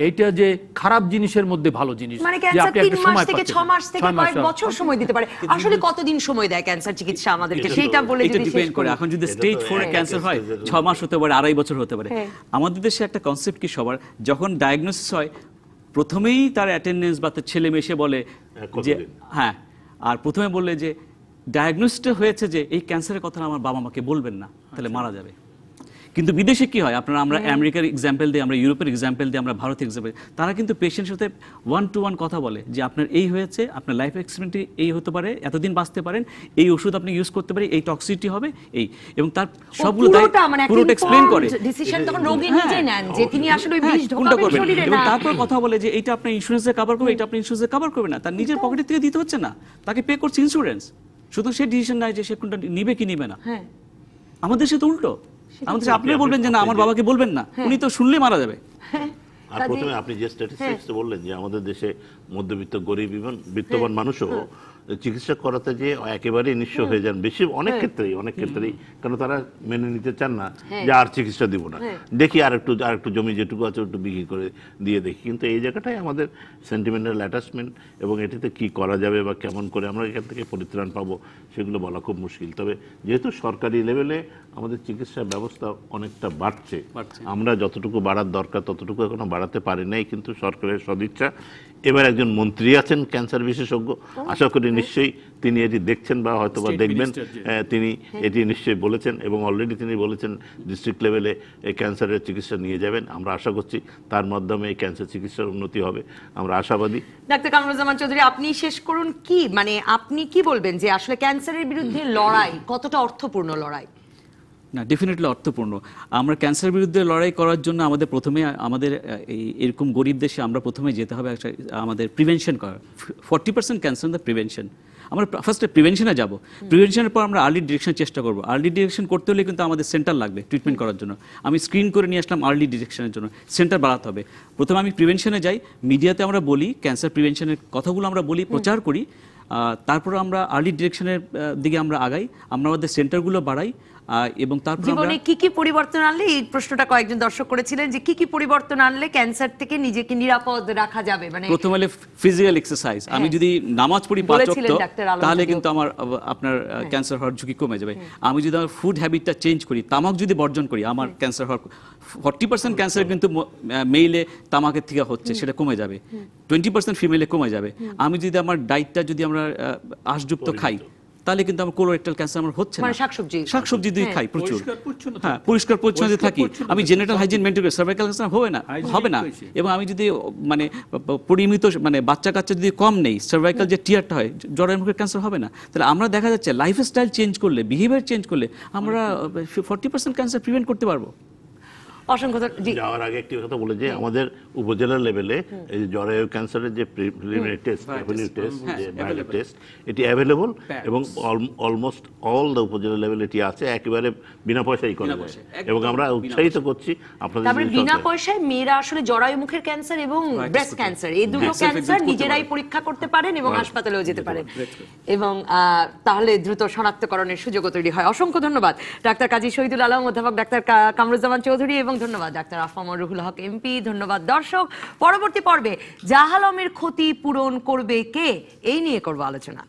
D: এইটা যে খারাপ জিনিসের মধ্যে ভালো জিনিস,
A: মানে ক্যান্সার 3 মাস থেকে 6 মাস থেকে কয়েক বছর সময় দিতে পারে। আসলে কতদিন সময় দেয় ক্যান্সার চিকিৎসা আমাদেরকে, সেইটা বলে যদি
C: ডিপেন্ড করে। এখন যদি স্টেজ 4 এর ক্যান্সার হয় 6 মাস হতে পারে, 2.5 বছর হতে পারে। আমাদের দেশে একটা কনসেপ্ট কি, সবার যখন ডায়াগনোসিস হয় প্রথমেই তার অ্যাটেন্ডেন্স বা তার ছেলে মেয়ে এসে বলে যে হ্যাঁ, আর প্রথমে বললে যে ডায়াগনোসিসটা হয়েছে যে এই ক্যান্সারের কথা আমার বাবা মাকে বলবেন না, তাহলে মারা যাবে। কিন্তু বিদেশে কি হয়, আপনারা আমরা আমেরিকার এক্সাম্পল দিই, আমরা ইউরোপের এক্সাম্পল দিই, আমরা ভারতের এক্সাম্পল, তারা কিন্তু পেশেন্টের সাথে 1-to-1 কথা বলে যে আপনার এই হয়েছে, আপনার লাইফ এক্সপেক্টেন্সি এই হতে পারে, এতদিন বাঁচতে পারেন, এই ওষুধ আপনি ইউজ করতে পারেন, এই টক্সিসিটি হবে এই, এবং তার সবগুলো পুরোটা এক্সপ্লেইন করে,
A: ডিসিশন তখন রোগী নিজেই নেন যে তিনি আসলে বিষ ঢোকাবেন শরীরে না,
C: এবং তারপর কথা বলে যে এটা আপনি ইন্স্যুরেন্সে কভার করবে, এটা আপনি ইন্স্যুরেন্সে কভার করবে না, তার নিজের পকেট থেকে দিতে হচ্ছে না, তাকে পে করছে ইন্স্যুরেন্স, শুধু সে ডিসিশন নেয় যে সে কোনটা নিবে কি নিবে না। আমাদের দেশে তো উল্টো, আমাদের আপনি বলবেন যে না আমার বাবাকে বলবেন না, উনি তো শুনলে মারা যাবে।
B: আর প্রথমে আপনি যে স্ট্যাটিস্টিক্স বললেন যে আমাদের দেশে মধ্যবিত্ত গরিব এবং বিত্তবান মানুষও চিকিৎসা করাতে যে একেবারেই নিঃস্ব হয়ে যান, বেশি অনেক ক্ষেত্রেই কারণ তারা মেনে নিতে চান না যে আর চিকিৎসা দিব না, দেখি আর একটু জমি যেটুকু আছে একটু বিক্রি করে দিয়ে দেখি। কিন্তু এই জায়গাটাই আমাদের সেন্টিমেন্টাল অ্যাটাচমেন্ট, এবং এটিতে কি করা যাবে বা কেমন করে আমরা এখান থেকে পরিত্রাণ পাবো সেগুলো বলা খুব মুশকিল। তবে যেহেতু সরকারি লেভেলে আমাদের চিকিৎসা ব্যবস্থা অনেকটা বাড়ছে, আমরা যতটুকু বাড়ার দরকার ততটুকু এখনো বাড়াতে পারি নাই, কিন্তু সরকারের সদিচ্ছা। এবার একজন মন্ত্রী আছেন ক্যান্সার বিশেষজ্ঞ, আশা করি নিশ্চয়ই তিনি এটি দেখছেন বা হয়তো বা দেখবেন, তিনি এটি নিশ্চয়ই বলেছেন এবং অলরেডি তিনি বলেছেন ডিস্ট্রিক্ট লেভেলে এই ক্যান্সারের চিকিৎসা নিয়ে যাবেন। আমরা আশা করছি তার মাধ্যমে এই ক্যান্সার চিকিৎসার উন্নতি হবে, আমরা আশাবাদী।
A: ডাক্তার কামরুজ্জামান চৌধুরী, আপনি শেষ করুন, কি মানে আপনি কি বলবেন যে আসলে ক্যান্সারের বিরুদ্ধে লড়াই কতটা অর্থপূর্ণ লড়াই?
C: না, ডেফিনেটলি অর্থপূর্ণ। আমরা ক্যান্সারের বিরুদ্ধে লড়াই করার জন্য আমাদের প্রথমে আমাদের এরকম গরিব দেশে আমরা প্রথমে যেতে হবে আমাদের প্রিভেনশন করা। 40% ক্যান্সার দ্য প্রিভেনশন। আমরা ফার্স্টে প্রিভেনশনে যাব, প্রিভেনশনের পর আমরা আর্লি ডিরেকশনের চেষ্টা করবো। আর্লি ডিরেকশন করতে হলে কিন্তু আমাদের সেন্টার লাগবে ট্রিটমেন্ট করার জন্য। আমি স্ক্রিন করে নিয়ে আসলাম আর্লি ডিরেকশনের জন্য, সেন্টার বাড়াতে হবে। প্রথমে আমি প্রিভেনশনে যাই, মিডিয়াতে আমরা বলি ক্যান্সার প্রিভেনশনের কথাগুলো আমরা বলি, প্রচার করি, তারপর আমরা আর্লি ডিরেকশনের দিকে আমরা আগাই, আমরা আমাদের সেন্টারগুলো বাড়াই, এবং তারপর
A: জীবনে
C: আমরা
A: কি কি পরিবর্তন আনলে, এই প্রশ্নটা কয়েকজন দর্শক করেছিলেন যে কি কি পরিবর্তন আনলে ক্যান্সার থেকে নিজেকে নিরাপদ রাখা যাবে, মানে
C: প্রথম হলে ফিজিক্যাল এক্সারসাইজ। আমি যদি নামাজ পড়ি 5
A: বলেছিলেন
C: ওয়াক্ত,
A: ডাক্তার আলম
C: তাহলে
A: যদিও।
C: কিন্তু আমার আপনার ক্যান্সার হওয়ার ঝুঁকি কমে যাবে। আমি যদি আমার ফুড হ্যাবিটটা চেঞ্জ করি, তামাক যদি বর্জন করি, আমার ক্যান্সার হওয়ার 40% ক্যান্সার কিন্তু মেইলে তামাকের থেকে হচ্ছে, সেটা কমে যাবে। 20% ফিমেলে কমে যাবে। আমি যদি আমার ডায়েটটা যদি আমরা আঁশযুক্ত খাই, তাহলে কিন্তু আমার কোলোরেক্টাল ক্যান্সার আমার হচ্ছে না।
A: মানে শাকসবজি
C: শাকসবজি যদি খাই প্রচুর,
D: পরিষ্কার পরিচ্ছন্ন
C: হ্যাঁ পরিষ্কার পরিচ্ছন্ন
D: পরিষ্কার
C: থাকি,
D: পরিচ্ছন্ন
C: আমি
D: থাকি।
C: জেনারেটাল হাইজিন মেনটেন করি, সার্ভাইকাল ক্যান্সার হবে না,
D: Hygienic
C: হবে না।
D: হয়েছে।
C: এবং আমি যদি মানে পরিমিত মানে বাচ্চা কাচ্চা যদি কম নেই, সার্ভাইকাল যে টিয়ারটা হয়, জরায়ুর মুখের ক্যান্সার হবে না। তাহলে আমরা দেখা যাচ্ছে লাইফস্টাইল চেঞ্জ করলে, বিহেভিয়ার চেঞ্জ করলে আমরা 40% ক্যান্সার প্রিভেন্ট করতে পারবো।
A: অসংখ্য জি
B: যাওয়ার আগে একটি কথা বলে যে আমাদের উপজেলা লেভেলে এই যে জরায়ু ক্যান্সারের যে প্রিলিমিনারি টেস্ট, টেস্ট, যে মাইলার টেস্ট, এটি অ্যাভেলেবল এবং অলমোস্ট অল দ্য উপজেলা লেভেল এটি আছে, একেবারে বিনা পয়সায় করা যায়। এবং আমরা উৎসাহিত করছি আপনাদের
A: তারপরে
B: যদি
A: বিনা
B: সরকার-
A: পয়সায় মেয়েরা আসলে জরায়ু মুখের ক্যান্সার এবং ব্রেস্ট ক্যান্সার, এই দুটো
C: হ্যাঁ,
A: ক্যান্সার
C: self-examine করতে
A: নিজেরাই
C: পারে।
A: পরীক্ষা করতে পারেন এবং হাসপাতালেও যেতে পারেন,
C: Correct.
A: এবং তাহলে দ্রুত শনাক্তকরণের সুযোগও তৈরি হয়। অসংখ্য ধন্যবাদ ডাক্তার কাজী শহীদুল আলম, অধ্যাপক ডাক্তার কামরুজ্জামান চৌধুরী, এবং ধন্যবাদ ডাক্তার আফামর রুহুল হক এমপি। ধন্যবাদ দর্শক। পরবর্তী পর্বে জাহালমের ক্ষতি পূরণ করবে কে, এই নিয়ে করব আলোচনা।